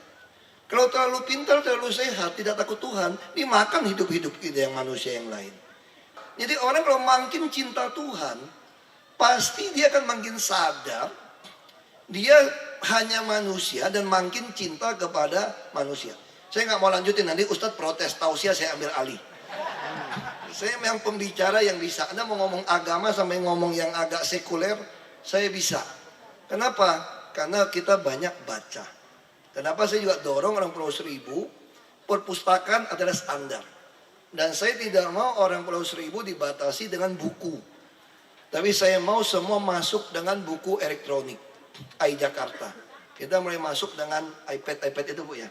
Kalau terlalu pintar, terlalu sehat, tidak takut Tuhan, dimakan hidup-hidup kita yang manusia yang lain. Jadi orang kalau makin cinta Tuhan, pasti dia akan makin sadar, dia hanya manusia dan makin cinta kepada manusia. Saya nggak mau lanjutin, nanti Ustadz protes, tausiah saya ambil alih. Saya memang pembicara yang bisa. Anda mau ngomong agama sampai ngomong yang agak sekuler, saya bisa. Kenapa? Karena kita banyak baca. Kenapa saya juga dorong orang Pulau Seribu, perpustakaan adalah standar. Dan saya tidak mau orang Pulau Seribu dibatasi dengan buku. Tapi saya mau semua masuk dengan buku elektronik, iJakarta. Kita mulai masuk dengan iPad itu Bu ya.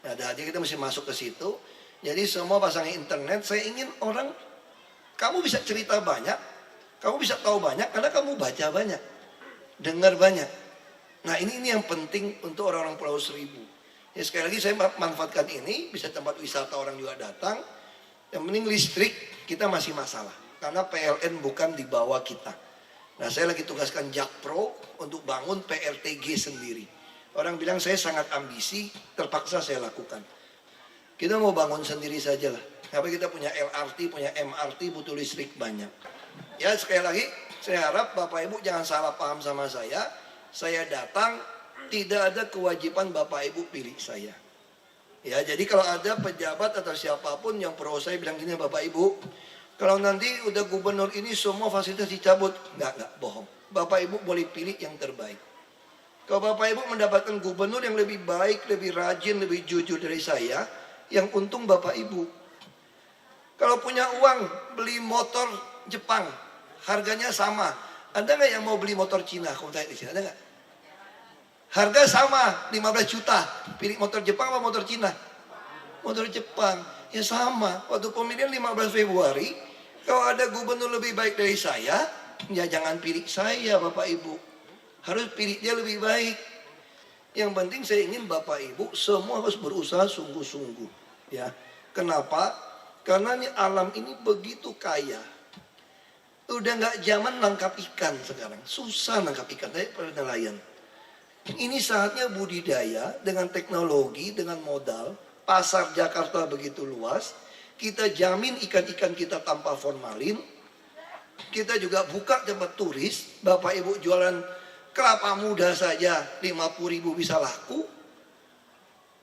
Nah, jadi kita mesti masuk ke situ. Jadi semua pasang internet, saya ingin orang, kamu bisa cerita banyak, kamu bisa tahu banyak, karena kamu baca banyak, dengar banyak. Nah ini yang penting untuk orang-orang Pulau Seribu. Ya, sekali lagi saya manfaatkan ini, bisa tempat wisata orang juga datang. Yang penting listrik kita masih masalah, karena PLN bukan di bawah kita. Nah saya lagi tugaskan Jakpro untuk bangun PLTG sendiri. Orang bilang saya sangat ambisi, terpaksa saya lakukan. Kita mau bangun sendiri saja lah. Tapi kita punya LRT, punya MRT, butuh listrik banyak. Ya sekali lagi, saya harap Bapak Ibu jangan salah paham sama saya. Saya datang, tidak ada kewajiban Bapak Ibu pilih saya. Ya, jadi kalau ada pejabat atau siapapun yang pro saya bilang gini, Bapak Ibu, kalau nanti udah gubernur ini semua fasilitas dicabut, enggak, bohong. Bapak Ibu boleh pilih yang terbaik. Kalau Bapak Ibu mendapatkan gubernur yang lebih baik, lebih rajin, lebih jujur dari saya, yang untung Bapak Ibu. Kalau punya uang, beli motor Jepang, harganya sama. Ada nggak yang mau beli motor Cina? Kalau tanya di sini, ada nggak? Harga sama, 15 juta. Pilih motor Jepang atau motor Cina? Motor Jepang. Ya sama. Waktu pemilihan 15 Februari, kalau ada gubernur lebih baik dari saya, ya jangan pilih saya Bapak Ibu. Harus pilih dia lebih baik. Yang penting saya ingin Bapak Ibu semua harus berusaha sungguh-sungguh. Ya. Kenapa? Karena ini alam ini begitu kaya. Udah nggak zaman nangkap ikan sekarang. Susah nangkap ikan, saya pernah nelayan. Ini saatnya budidaya dengan teknologi, dengan modal. Pasar Jakarta begitu luas. Kita jamin ikan-ikan kita tanpa formalin. Kita juga buka tempat turis. Bapak Ibu jualan kelapa muda saja 50.000 bisa laku.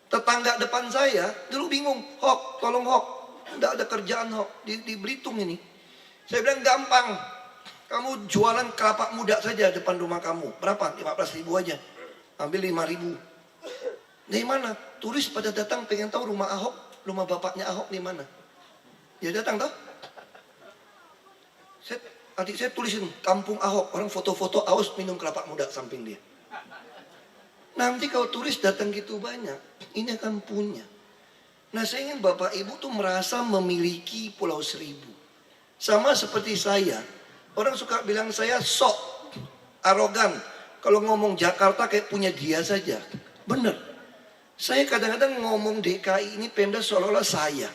Tetangga depan saya dulu bingung. Hok, tolong Hok. Tidak ada kerjaan Hok di Belitung ini. Saya bilang gampang. Kamu jualan kelapa muda saja depan rumah kamu. Berapa? 15.000 aja. Ambil 5.000. Dari mana? Turis pada datang pengen tahu rumah Ahok, rumah bapaknya Ahok di mana. Ya datang toh. Adik saya tulisin kampung Ahok, orang foto-foto aus minum kelapa muda samping dia. Nanti kalau turis datang gitu banyak, ini akan punya. Nah saya ingin Bapak Ibu tuh merasa memiliki Pulau Seribu. Sama seperti saya, orang suka bilang saya sok, arogan. Kalau ngomong Jakarta kayak punya dia saja. Bener. Saya kadang-kadang ngomong DKI ini Pemda seolah-olah saya.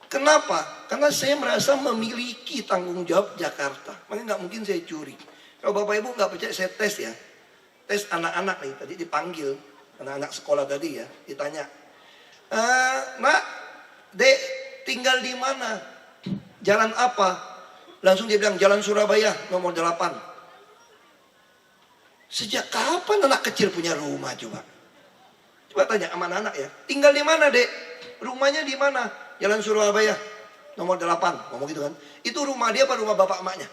Kenapa? Karena saya merasa memiliki tanggung jawab Jakarta. Makanya nggak mungkin saya curi. Kalau Bapak Ibu nggak percaya, saya tes ya. Tes anak-anak nih, tadi dipanggil. Anak-anak sekolah tadi ya, ditanya. Nak, Dek, tinggal di mana? Jalan apa? Langsung dia bilang, Jalan Surabaya, nomor 8. Sejak kapan anak kecil punya rumah coba? Coba tanya sama anak-anak ya. Tinggal di mana, Dek? Rumahnya di mana? Jalan Surabaya, nomor 8. Ngomong gitu kan. Itu rumah dia apa rumah bapak emaknya?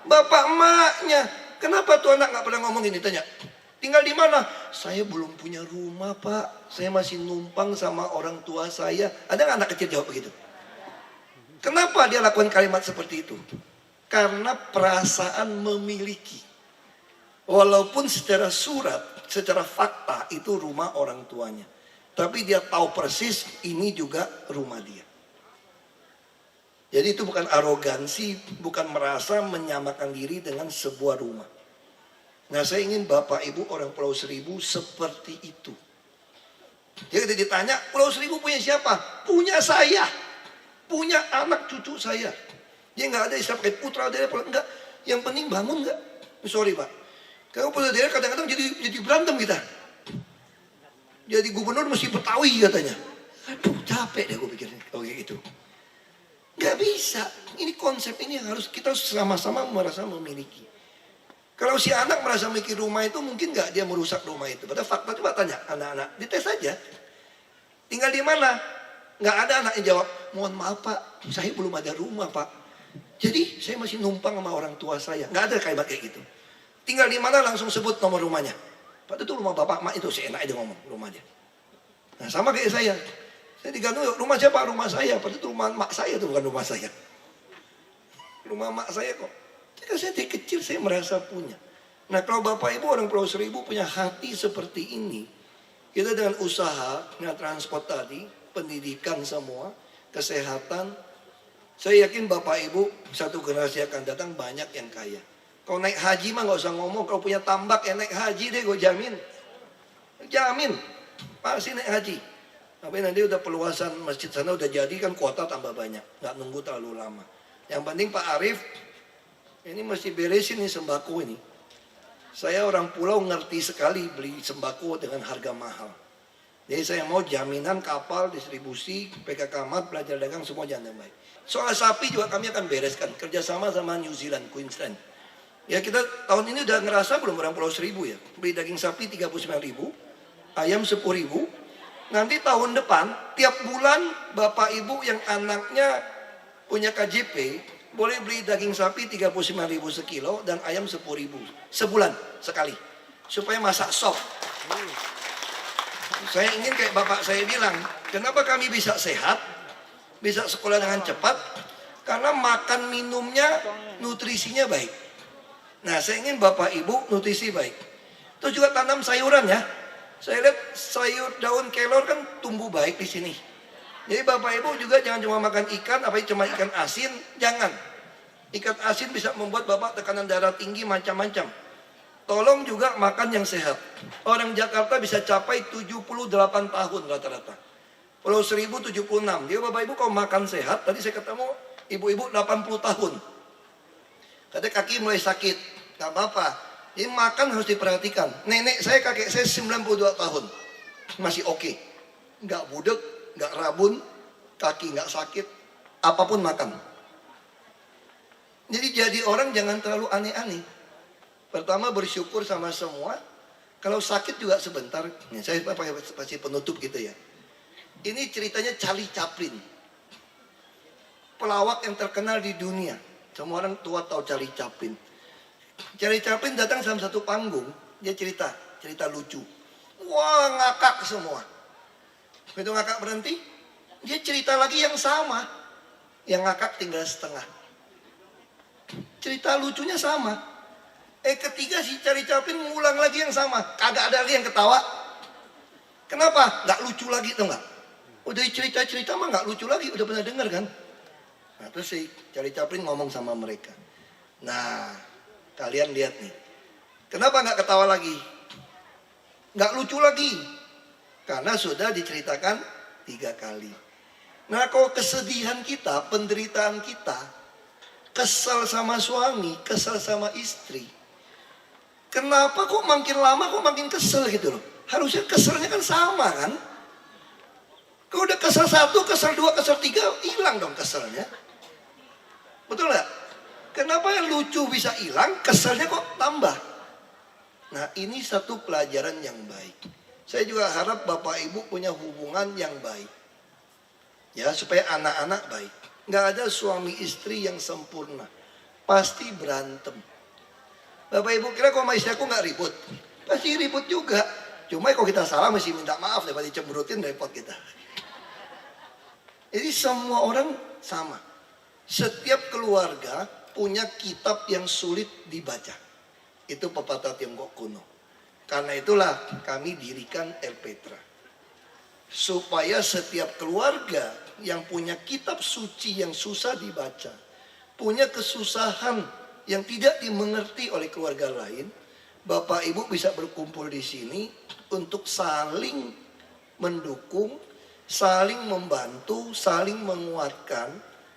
Bapak emaknya. Kenapa tuh anak nggak pernah ngomong gini? Tanya. Tinggal di mana? Saya belum punya rumah, Pak. Saya masih numpang sama orang tua saya. Ada nggak anak kecil jawab begitu? Kenapa dia lakukan kalimat seperti itu? Karena perasaan memiliki. Walaupun secara surat, secara fakta itu rumah orang tuanya. Tapi dia tahu persis ini juga rumah dia. Jadi itu bukan arogansi, bukan merasa menyamakan diri dengan sebuah rumah. Nah, saya ingin Bapak Ibu orang Pulau Seribu seperti itu. Jadi kita ditanya, Pulau Seribu punya siapa? Punya saya. Punya anak cucu saya. Dia nggak ada istilah pakai putra daerah, enggak. Yang penting bangun enggak? Sorry Pak. Kalau putra daerah kadang-kadang jadi berantem kita. Jadi gubernur mesti Betawi katanya. Aduh capek deh gue pikirin kalau kayak gitu. Nggak bisa. Ini konsep ini yang harus kita sama-sama merasa memiliki. Kalau si anak merasa memiliki rumah itu mungkin nggak dia merusak rumah itu. Padahal fakta coba tanya anak-anak, dites aja. Tinggal di mana? Nggak ada anak yang jawab, mohon maaf Pak, saya belum ada rumah Pak. Jadi saya masih numpang sama orang tua saya. Nggak ada kalimat kayak gitu. Tinggal di mana langsung sebut nomor rumahnya. Pak itu rumah bapak mak itu seenak aja ngomong rumahnya. Nah sama kayak saya. Saya digandung rumah siapa? Rumah saya. Padahal itu rumah mak saya itu bukan rumah saya. Rumah mak saya kok. Jadi saya dari kecil saya merasa punya. Nah kalau Bapak Ibu orang Pulau Seribu punya hati seperti ini, kita dengan usaha, dengan transport tadi, pendidikan semua, kesehatan, saya yakin Bapak Ibu satu generasi akan datang banyak yang kaya. Kalau naik haji mah nggak usah ngomong, kalau punya tambak ya naik haji deh, gue jamin. Jamin, pasti naik haji. Tapi nanti udah perluasan masjid sana udah jadi kan kuota tambah banyak, nggak nunggu terlalu lama. Yang penting Pak Arief, ini mesti beresin nih sembako ini. Saya orang pulau ngerti sekali beli sembako dengan harga mahal. Jadi saya mau jaminan kapal, distribusi, PKK Mat, pelajar dagang semua jalan yang baik. Soal sapi juga kami akan bereskan, kerjasama sama New Zealand, Queensland. Ya kita tahun ini udah ngerasa belum orang Pulau Seribu ya. Beli daging sapi 39.000, ayam 10.000. Nanti tahun depan, tiap bulan Bapak Ibu yang anaknya punya KJP, boleh beli daging sapi 39.000 sekilo dan ayam 10.000 sebulan sekali. Supaya masak sop. Saya ingin kayak bapak saya bilang, kenapa kami bisa sehat, bisa sekolah dengan cepat? Karena makan minumnya, nutrisinya baik. Nah saya ingin Bapak Ibu nutrisi baik. Terus juga tanam sayuran ya. Saya lihat sayur daun kelor kan tumbuh baik di sini. Jadi Bapak Ibu juga jangan cuma makan ikan, apalagi cuma ikan asin, jangan. Ikan asin bisa membuat Bapak tekanan darah tinggi macam-macam. Tolong juga makan yang sehat. Orang Jakarta bisa capai 78 tahun rata-rata. Pulau Seribu 76. Dia Bapak Ibu kalau makan sehat, tadi saya ketemu ibu-ibu 80 tahun. Katanya kaki mulai sakit, gak apa-apa. Jadi makan harus diperhatikan. Nenek saya, kakek saya 92 tahun. Masih oke. Gak budek, gak rabun, kaki gak sakit. Apapun makan. Jadi orang jangan terlalu aneh-aneh. Pertama bersyukur sama semua. Kalau sakit juga sebentar. Nih, saya pasti penutup gitu ya. Ini ceritanya Charlie Chaplin. Pelawak yang terkenal di dunia. Semua orang tua tahu Charlie Chaplin. Charlie Chaplin datang dalam satu panggung. Dia cerita lucu. Wah ngakak semua. Begitu ngakak berhenti. Dia cerita lagi yang sama. Yang ngakak tinggal setengah. Cerita lucunya sama. Ketiga si Charlie Chaplin ngulang lagi yang sama. Kagak ada lagi yang ketawa. Kenapa? Gak lucu lagi tuh gak? Udah cerita-cerita mah gak lucu lagi. Udah pernah dengar kan? Nah terus si Charlie Chaplin ngomong sama mereka. Nah kalian lihat nih. Kenapa gak ketawa lagi? Gak lucu lagi. Karena sudah diceritakan 3 kali. Nah kalau kesedihan kita, penderitaan kita, kesal sama suami, kesal sama istri, kenapa kok makin lama kok makin kesel gitu loh. Harusnya keselnya kan sama kan. Kalau udah kesel 1, kesel 2, kesel 3, hilang dong keselnya. Betul nggak? Kenapa yang lucu bisa hilang, keselnya kok tambah? Nah ini satu pelajaran yang baik. Saya juga harap Bapak Ibu punya hubungan yang baik. Ya supaya anak-anak baik. Nggak ada suami istri yang sempurna. Pasti berantem. Bapak Ibu kira kalau sama istri aku nggak ribut? Pasti ribut juga. Cuma kalau kita salah mesti minta maaf daripada dicemberutin repot kita. Jadi semua orang sama. Setiap keluarga punya kitab yang sulit dibaca. Itu pepatah Tiongkok kuno. Karena itulah kami dirikan Elpetra. Supaya setiap keluarga yang punya kitab suci yang susah dibaca, punya kesusahan yang tidak dimengerti oleh keluarga lain, Bapak Ibu bisa berkumpul di sini untuk saling mendukung, saling membantu, saling menguatkan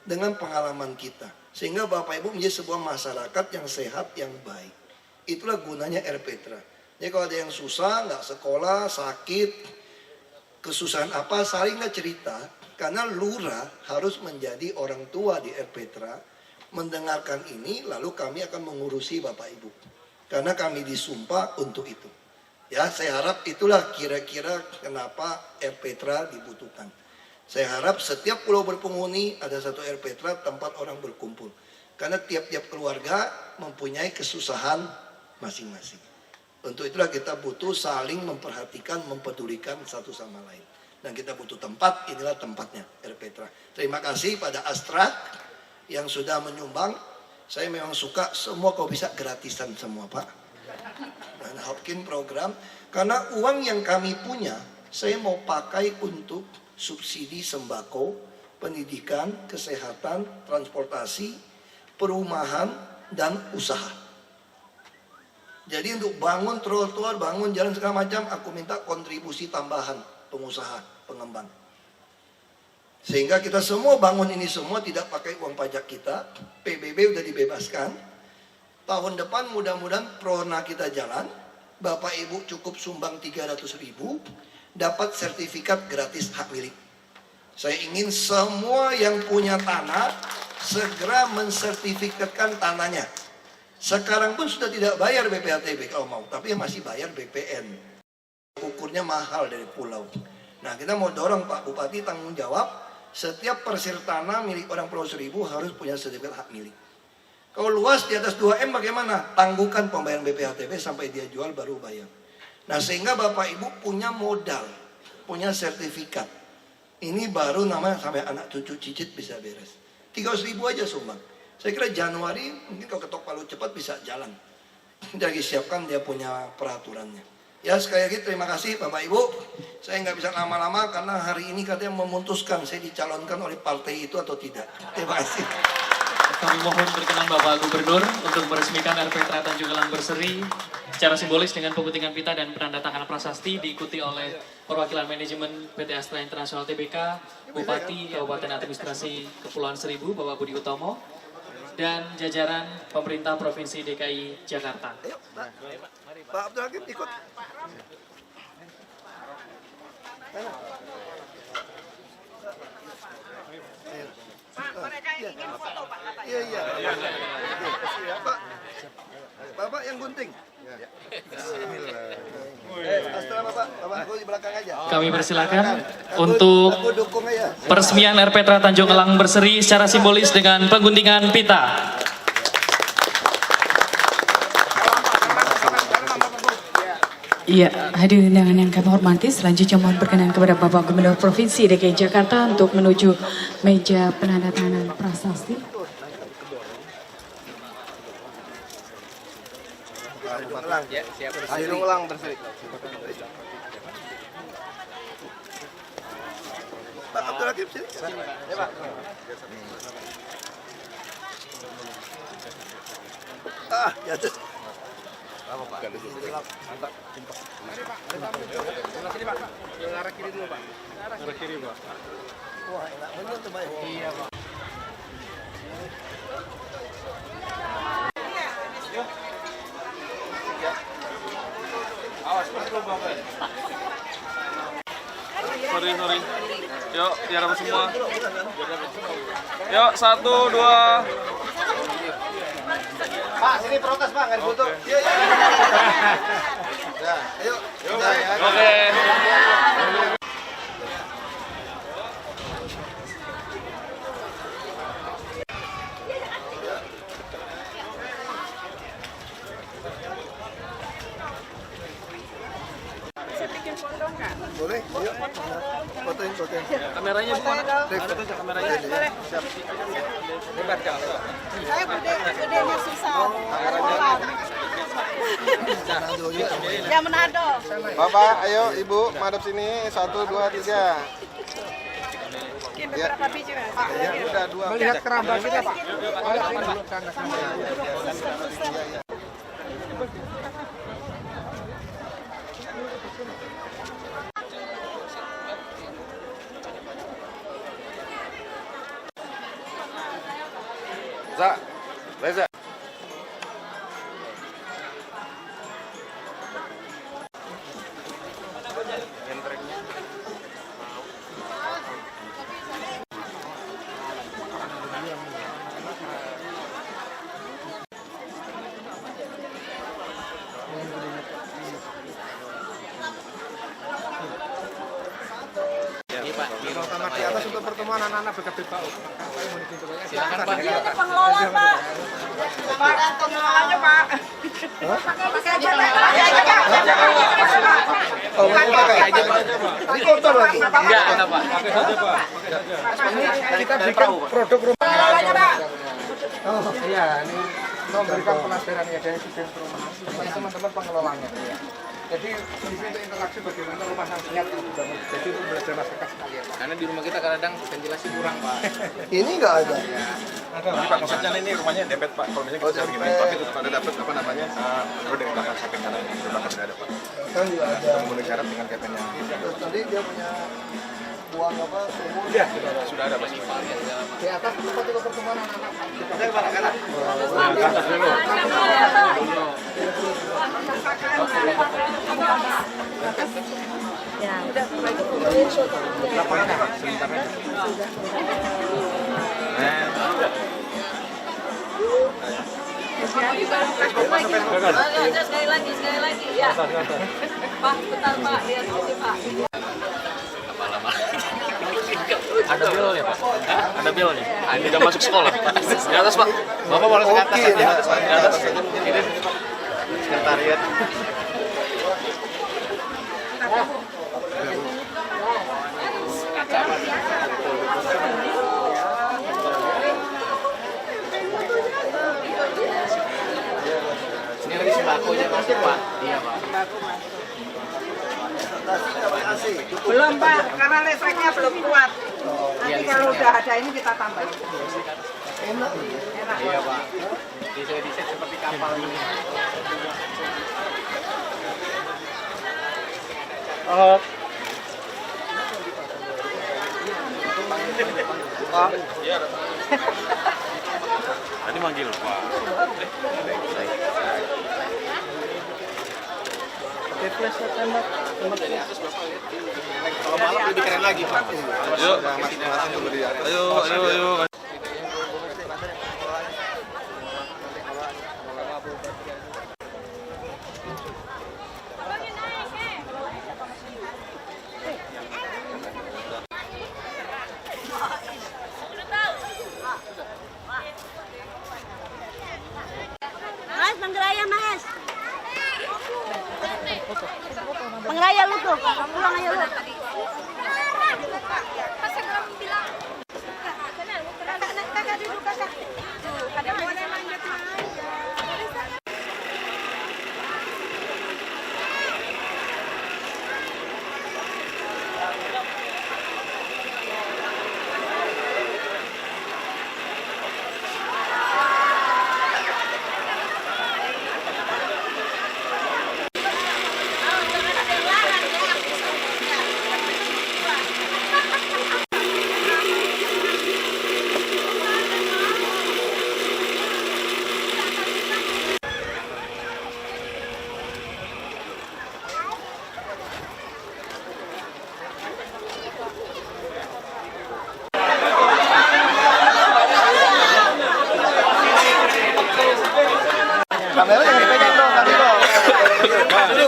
dengan pengalaman kita. Sehingga Bapak Ibu menjadi sebuah masyarakat yang sehat, yang baik. Itulah gunanya Elpetra. Jadi kalau ada yang susah, nggak sekolah, sakit, kesusahan apa, salinglah cerita. Karena lurah harus menjadi orang tua di Elpetra, mendengarkan ini, lalu kami akan mengurusi Bapak Ibu. Karena kami disumpah untuk itu. Ya, saya harap itulah kira-kira kenapa Elpetra dibutuhkan. Saya harap setiap pulau berpenghuni ada satu Elpetra tempat orang berkumpul. Karena tiap-tiap keluarga mempunyai kesusahan masing-masing. Untuk itulah kita butuh saling memperhatikan, mempedulikan satu sama lain. Dan kita butuh tempat, inilah tempatnya, Elpetra. Terima kasih pada Astra yang sudah menyumbang. Saya memang suka semua kalau bisa gratisan semua Pak. Dan Hopkins program. Karena uang yang kami punya, saya mau pakai untuk subsidi sembako, pendidikan, kesehatan, transportasi, perumahan, dan usaha. Jadi untuk bangun trotoar, bangun jalan segala macam, aku minta kontribusi tambahan pengusaha, pengembang. Sehingga kita semua bangun ini semua tidak pakai uang pajak kita, PBB udah dibebaskan. Tahun depan mudah-mudahan Prona kita jalan, Bapak Ibu cukup sumbang 300.000, dapat sertifikat gratis hak milik. Saya ingin semua yang punya tanah segera mensertifikatkan tanahnya. Sekarang pun sudah tidak bayar BPHTB kalau mau, tapi masih bayar BPN. Ukurnya mahal dari pulau. Nah kita mau dorong Pak Bupati tanggung jawab, setiap persir tanah milik orang Pulau Seribu harus punya sertifikat hak milik. Kalau luas di atas 2M bagaimana? Tangguhkan pembayaran BPHTB sampai dia jual baru bayar. Nah sehingga Bapak Ibu punya modal, punya sertifikat. Ini baru namanya sampai anak cucu cicit bisa beres. 300.000 aja sumbang. Saya kira Januari mungkin kalau ketok palu cepat bisa jalan. Dia lagi siapkan, dia punya peraturannya. Ya sekali lagi terima kasih Bapak Ibu. Saya nggak bisa lama-lama karena hari ini katanya memutuskan saya dicalonkan oleh partai itu atau tidak. Terima kasih. Kami mohon berkenan Bapak Gubernur untuk meresmikan Elpetra Tanjung Elang Berseri secara simbolis dengan pengguntingan pita dan penandatanganan prasasti diikuti oleh perwakilan manajemen PT Astra International Tbk, Bupati Kabupaten Administrasi Kepulauan Seribu Bapak Budi Utomo, dan jajaran pemerintah Provinsi DKI Jakarta. Ayo, Pak Abdul Hakim ikut. Pak, mereka yang ingin foto Pak katanya. Iya. Pak, Bapak yang gunting. Astra Bapak aku di belakang aja. Kami persilakan untuk Aku dukung aja. peresmian Elpetra Tanjung Elang Berseri secara simbolis dengan pengguntingan pita. Iya, hadirin undangan yang kami hormati, selanjutnya mohon berkenan kepada Bapak Gubernur Provinsi DKI Jakarta untuk menuju meja penandatanganan prasasti. Tanjung Elang Berseri. Pak Abdul Hakim sini. Ya Pak. Ah, ya tuh. Wah, enak bener tuh, Pak. Iya, Pak. Awas, sorry. Yuk, biar apa semua. Yuk, 1, 2. Pak, sini protes Pak, nggak difoto. Iya. Ya, ayo. Oke. Boleh? Yuk. Fotoin. Kameranya bukan? Kameranya. Siap. Hebat kau. Saya gedenya susah. Ya Manado. Bapak, ayo Ibu, madep sini. 1, 2, 3. Ya. Berapa biji, Mas? Ya, udah 2. Melihat keramba kita, Pak. Reza. Sama di atas untuk pertemuan anak-anak BKP PAUD. Silakan Pak. Ini pengelola, Pak. Pak, pengelolanya, Pak. Pakai aja, Pak. Oh, mau pakai aja, Pak. Ini kotor lagi. Enggak, kenapa? Ini kita bikin produk rumah. Pengelolanya, Pak. Oh, iya, ini memberikan pelajaran ya dari sistem perumahan kepada teman-teman pengelolanya. Jadi ini untuk interaksi bagaimana rumah yang sehat yang dibangun. Jadi untuk belajar masyarakat sekalian. Karena di rumah kita kadang ventilasi kurang, Pak. Ini nggak ada. Jadi Pak, maksudnya ini rumahnya dempet, Pak. Kalau misalnya kita begini, tapi tetap ada dapat apa namanya? Dari belakang samping kanan. Di belakang sudah ada, Pak. Kan juga ada. Memenuhi syarat dengan kepennya. Terus tadi dia punya buang apa? Sumur. Iya, sudah ada, Pak. Di atas tempat itu pertemuan anak-anak. Saya Pak, kanan. Ke atas dulu. Sekali lagi ya. Pak, bentar Pak, lihat sini Pak. Ada bilnya, Pak. Ada bilnya. Ini udah masuk sekolah, Pak. Di atas, Pak. Bapak boleh ke atas. Di atas, Pak. Di atas. Ini sekretariat. Ini lagi sembakonya masuk, Pak. Iya, Pak. Belum Pak, karena listriknya belum kuat. Nanti kalau udah ada ini kita tambahin. Enak. Iya, Pak. Desain seperti kapal ini. Pak. Iya. Tadi manggil Pak. Kalau malam lebih keren lagi, Pak. Ayo. Mas, penggeraya Mas. Penggeraya lu tuh, pulang aja lu. Kakak duduk kakak. Tuh, ada boleh manjat aja.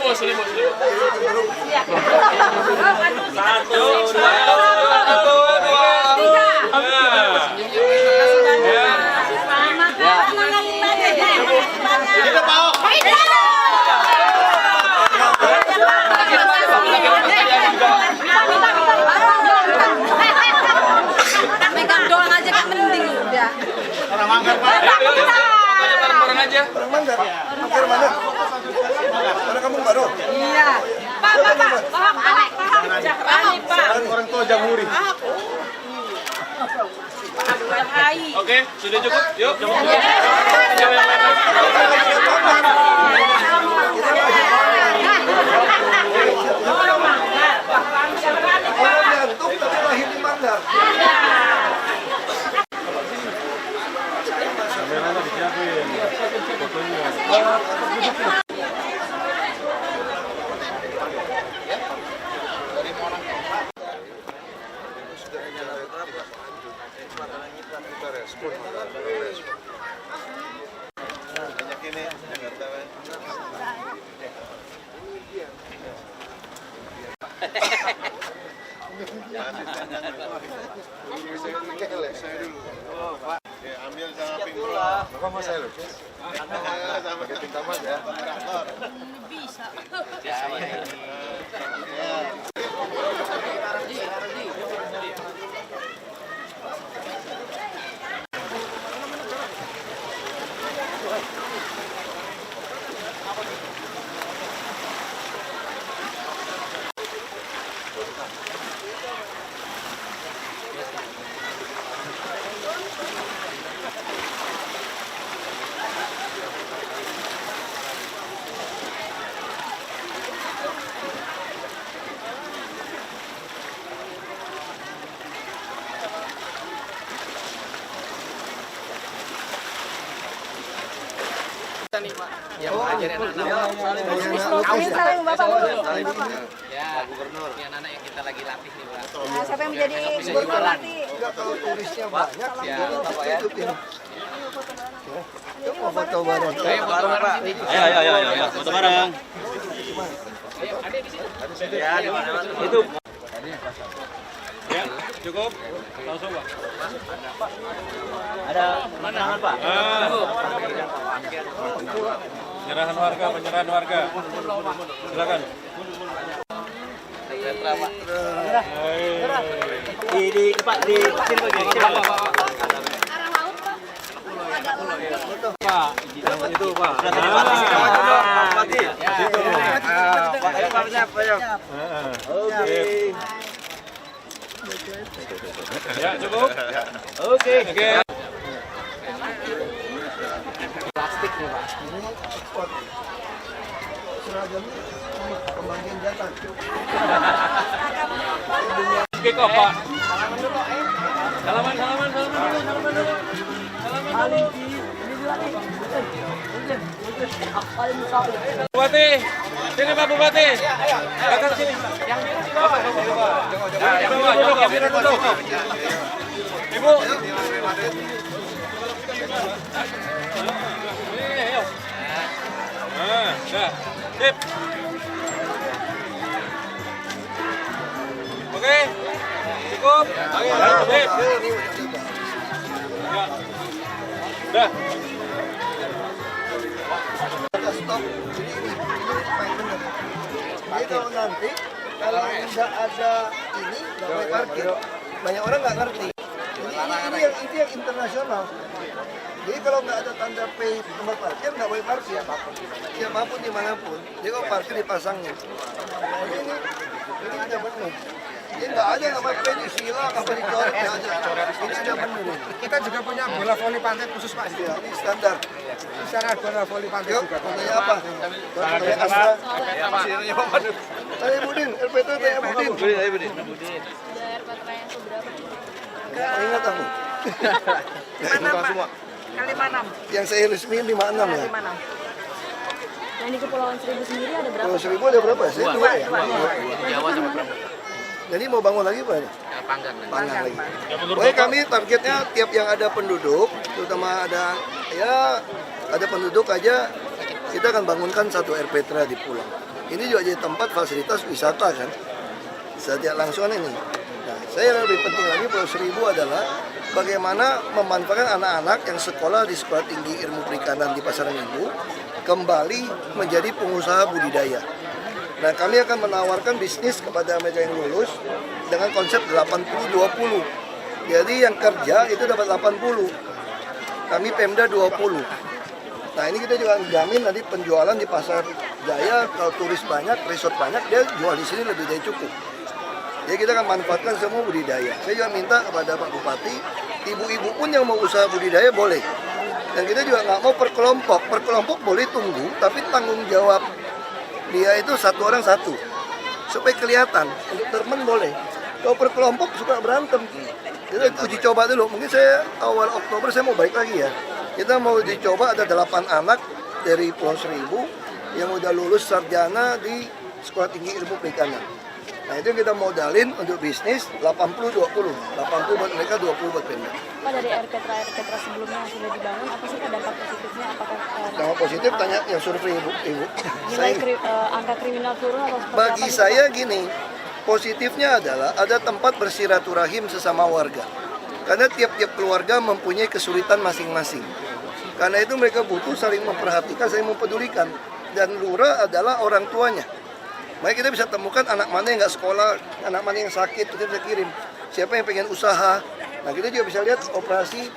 Selimut. Megang doang aja kan mending udah. Orang Manggar, Pak. Bareng aja. Orang Manggar. Manggar mana? Orang kampung baru. Iya. Pak. Jahrani, Pak. Orang tua Jamhuri. Oke, sudah cukup. Yuk. Orang jantung tapi lahir di Manggar. Ambil sama pinggul. Bapak mau saya lukis? Sama pakai tamat ya. Bisa. Saling Bapak dulu. Ya, Gubernur. Ini anak-anak yang kita lagi latih nih, Pak. Nah, siapa yang menjadi gubernur nanti? Enggak, kalau turisnya banyak, Ya, Bapak ya. Yuk mau foto bareng. Ayo foto bareng sini. Ayo, foto bareng. Ya, di mana? Itu. Ya, cukup. Langsung, Pak. Ada penerangan, Pak. Penyerahan warga. Silakan. Di Pak, di sini Pak. Pak, itu, Pak. Oke. Ya, cukup. Oke. Plastik nih Pak. Ini ekspor. Seragam pembagian jatah. Oke kok, Pak. Salaman dulu. Bupati, sini Pak Bupati. Datang sini. Yang biru duduk. Ibu. Ayo. Dah. Sip. Oke. Cukup. Sip. Dah. Stop. Ini main bener. Jadi kalau nanti nggak ada ini nggak boleh parkir. Banyak orang nggak ngerti. Ini yang internasional. Jadi kalau nggak ada tanda pay tempat parkir nggak boleh parkir. Siapapun dimanapun. Jadi kalau parkir dipasangnya. Ini udah benar. Ini nggak ada nama pay di silang apa dicoret nggak ada. Ini udah benar. Kita juga punya bola voli pantai khusus Pak. Ya, ini standar. Sana bola voli pantai Yuk, juga. tanya apa? Tanya Astra. Tanya Budin, LPT tanya Budin. Nggak ingat aku. Mana Pak? Kalimantan. Yang saya resmi 56 ya. Kalimantan. Yang di Kepulauan Seribu sendiri ada berapa? Kalau 1000 ada berapa? Saya 2 ya. Jawa sama berapa? Jadi mau bangun lagi Pak? Panggang. Panggang lagi. Pokoknya kami targetnya tiap yang ada penduduk, terutama ada penduduk aja, kita akan bangunkan satu RPTRA di pulau. Ini juga jadi tempat fasilitas wisata kan, setiap langsungan ini. Nah, saya yang lebih penting lagi Pulau Seribu adalah bagaimana memanfaatkan anak-anak yang sekolah di Sekolah Tinggi Ilmu Perikanan di Pasar Minggu kembali menjadi pengusaha budidaya. Nah, kami akan menawarkan bisnis kepada mereka yang lulus dengan konsep 80-20. Jadi yang kerja itu dapat 80, kami Pemda 20. Nah, ini kita juga jamin nanti penjualan di Pasar Jaya, kalau turis banyak, resort banyak, dia jual di sini lebih dari cukup. Jadi kita akan manfaatkan semua budidaya. Saya juga minta kepada Pak Bupati, ibu-ibu pun yang mau usaha budidaya boleh. Dan kita juga nggak mau per kelompok boleh tunggu, tapi tanggung jawab dia itu satu orang satu, supaya kelihatan. Untuk teman boleh, kalau per kelompok suka berantem. Kita uji coba dulu, mungkin saya awal Oktober saya mau balik lagi ya. Kita mau dicoba ada 8 anak dari Pulau Seribu yang udah lulus sarjana di Sekolah Tinggi Ilmu Perikanan. Nah, itu kita modalin untuk bisnis 80-20. 80 buat mereka, 20 buat Pemda. Pak, dari RPTRA sebelumnya yang sudah dibangun, apa sih dampak positifnya? Apakah Dampak positif tanya yang survei ibu. nilai angka kriminal turun atau seperti Bagi apa? saya gini, positifnya adalah ada tempat bersiraturahim sesama warga. Karena tiap-tiap keluarga mempunyai kesulitan masing-masing. Karena itu mereka butuh saling memperhatikan, saling mempedulikan. Dan lurah adalah orang tuanya. Maka kita bisa temukan anak mana yang nggak sekolah, anak mana yang sakit, kita bisa kirim. Siapa yang pengen usaha. Nah, kita juga bisa lihat operasi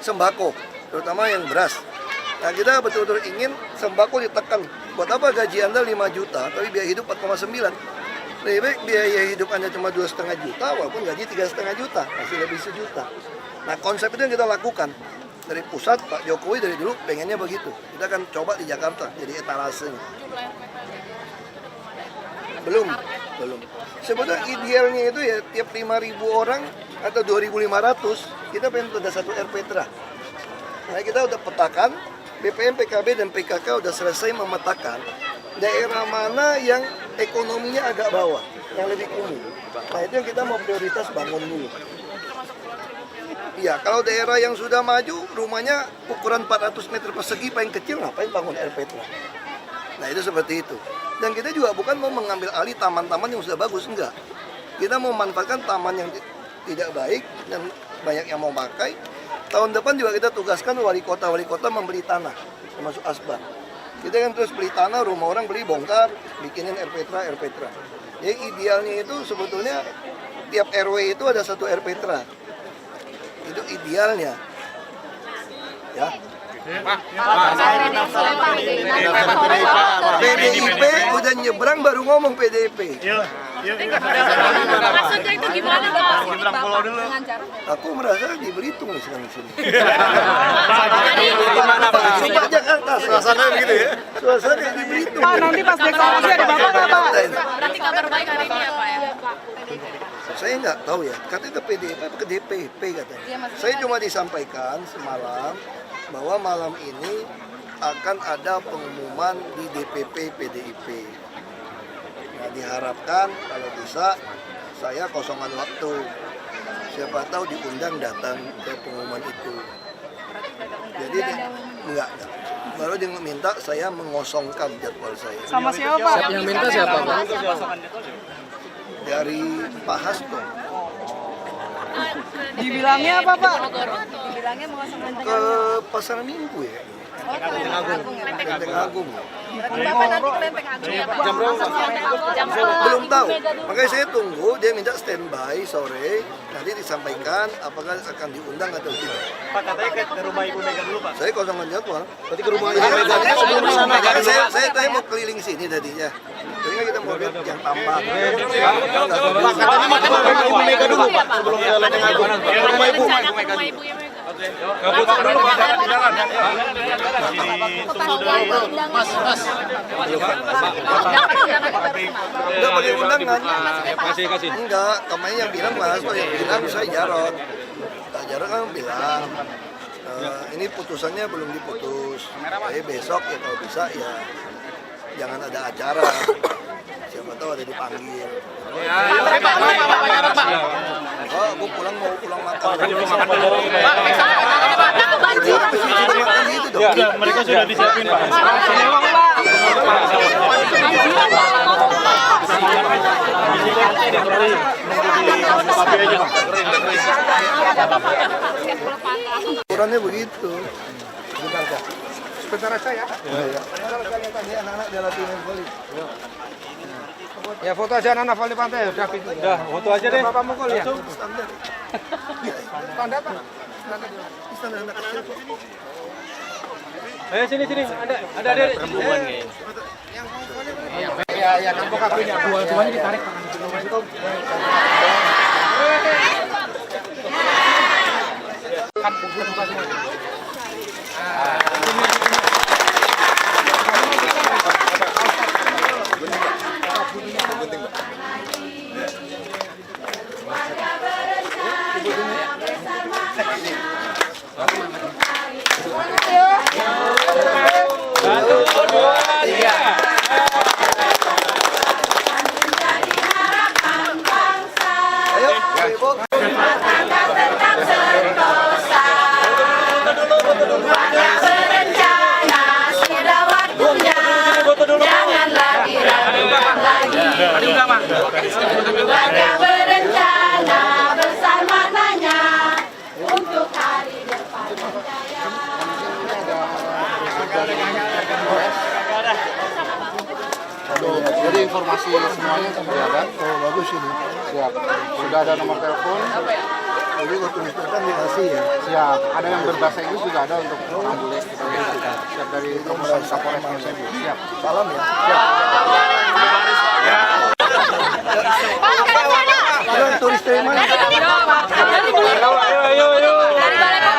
sembako, terutama yang beras. Nah, kita betul-betul ingin sembako ditekan. Buat apa gaji Anda 5 juta, tapi biaya hidup 4,9. Lebih baik biaya hidup Anda cuma 2,5 juta, walaupun gaji 3,5 juta, masih lebih 1 juta. Nah, konsep itu yang kita lakukan. Dari pusat, Pak Jokowi dari dulu pengennya begitu. Kita akan coba di Jakarta, jadi etalase. Belum. Sebetulnya idealnya itu ya tiap 5.000 orang atau 2.500, kita pengen ada satu RPTRA. Nah, kita udah petakan, BPM, PKB, dan PKK udah selesai memetakan daerah mana yang ekonominya agak bawah, yang lebih kumuh. Nah, itu yang kita mau prioritas bangun dulu. Iya, kalau daerah yang sudah maju, rumahnya ukuran 400 meter persegi paling kecil, ngapain bangun RPTRA? Nah, itu seperti itu. Dan kita juga bukan mau mengambil alih taman-taman yang sudah bagus, enggak. Kita mau memanfaatkan taman yang tidak baik dan banyak yang mau pakai. Tahun depan juga kita tugaskan wali kota membeli tanah, termasuk asbak. Kita kan terus beli tanah, rumah orang beli bongkar, bikinin RPTRA. Jadi idealnya itu sebetulnya tiap RW itu ada satu RPTRA. Itu idealnya. Ya. PDIP udah nyebrang baru ngomong PDIP. Maksudnya itu gimana Pak? Aku merasa di Belitung nih sekarang sini. Gimana Pak? Sumpah Jakarta. Suasana begitu ya? Suasana di Belitung. Pak, nanti pas deklarasi ada Bapak nggak Pak? Berarti kabar baik hari ini ya Pak ya? Saya nggak tahu ya, katanya ke PDIP atau ke DPP katanya. Saya cuma disampaikan semalam bahwa malam ini akan ada pengumuman di DPP PDIP. Nah, diharapkan kalau bisa saya kosongan waktu. Siapa tahu diundang datang ke pengumuman itu. Jadi enggak. Baru dia minta saya mengosongkan jadwal saya. Sama siapa Pak? Yang minta siapa Pak? Dari Pak Hasto. Dibilangnya apa Pak? Dibilangnya mengosongkan Ke Pasar Minggu ya. Lenteng Agung. Bapak nanti ke Lenteng Agung ya Pak? Jam berapa? Belum tahu. Makanya saya tunggu, dia minta standby sore, nanti disampaikan apakah akan diundang atau tidak. Pak, katanya ke rumah Ibu Mega dulu Pak. Saya kosongan jadwal. Berarti ke rumah Ibu Mega sebelum ke sana. Saya tadi mau keliling sini tadinya. Jadi kita mau lihat yang tambah. Pak, katanya mau ke rumah Ibu Mega dulu Pak, sebelum ke Lenteng Agung. Ke rumah Ibu. Kebutuhan dulu Pak. Enggak pakai undangan. Enggak, kemarin yang bilang Mas, yang bilang saya Jarot. Pak Jarot kan bilang ini putusannya belum diputus. Jadi besok ya kalau bisa ya jangan ada acara. Siapa tahu ada dipanggil. Oh, aku mau pulang makan. Mereka sudah disiapin Pak. Ukurannya begitu. Sebentar aja ya. Ini anak-anak dia latihan voli. Ya foto aja anak voli pantai udah pintu. Udah, foto aja deh. Bapak mukul ya. Standar. Standar Pak. Standar anak kecil. Ayo sini. Ada. Ya, nampok kakinya. Dua-duanya ditarik. Kan buka semua. Berencana besar maknanya untuk hari depan jaya. Jadi informasi semuanya sudah ada. Oh, bagus ini. Siap. Sudah ada nomor telepon. Jadi kalau tulis kan dikasih ya. Siap. Ada yang berbahasa Inggris juga ada untuk ambulans. Siap dari Rombongan Kapolres Mosebu. Siap. Salam ya. Pak, Tulis dari mana? dari Balai Kota.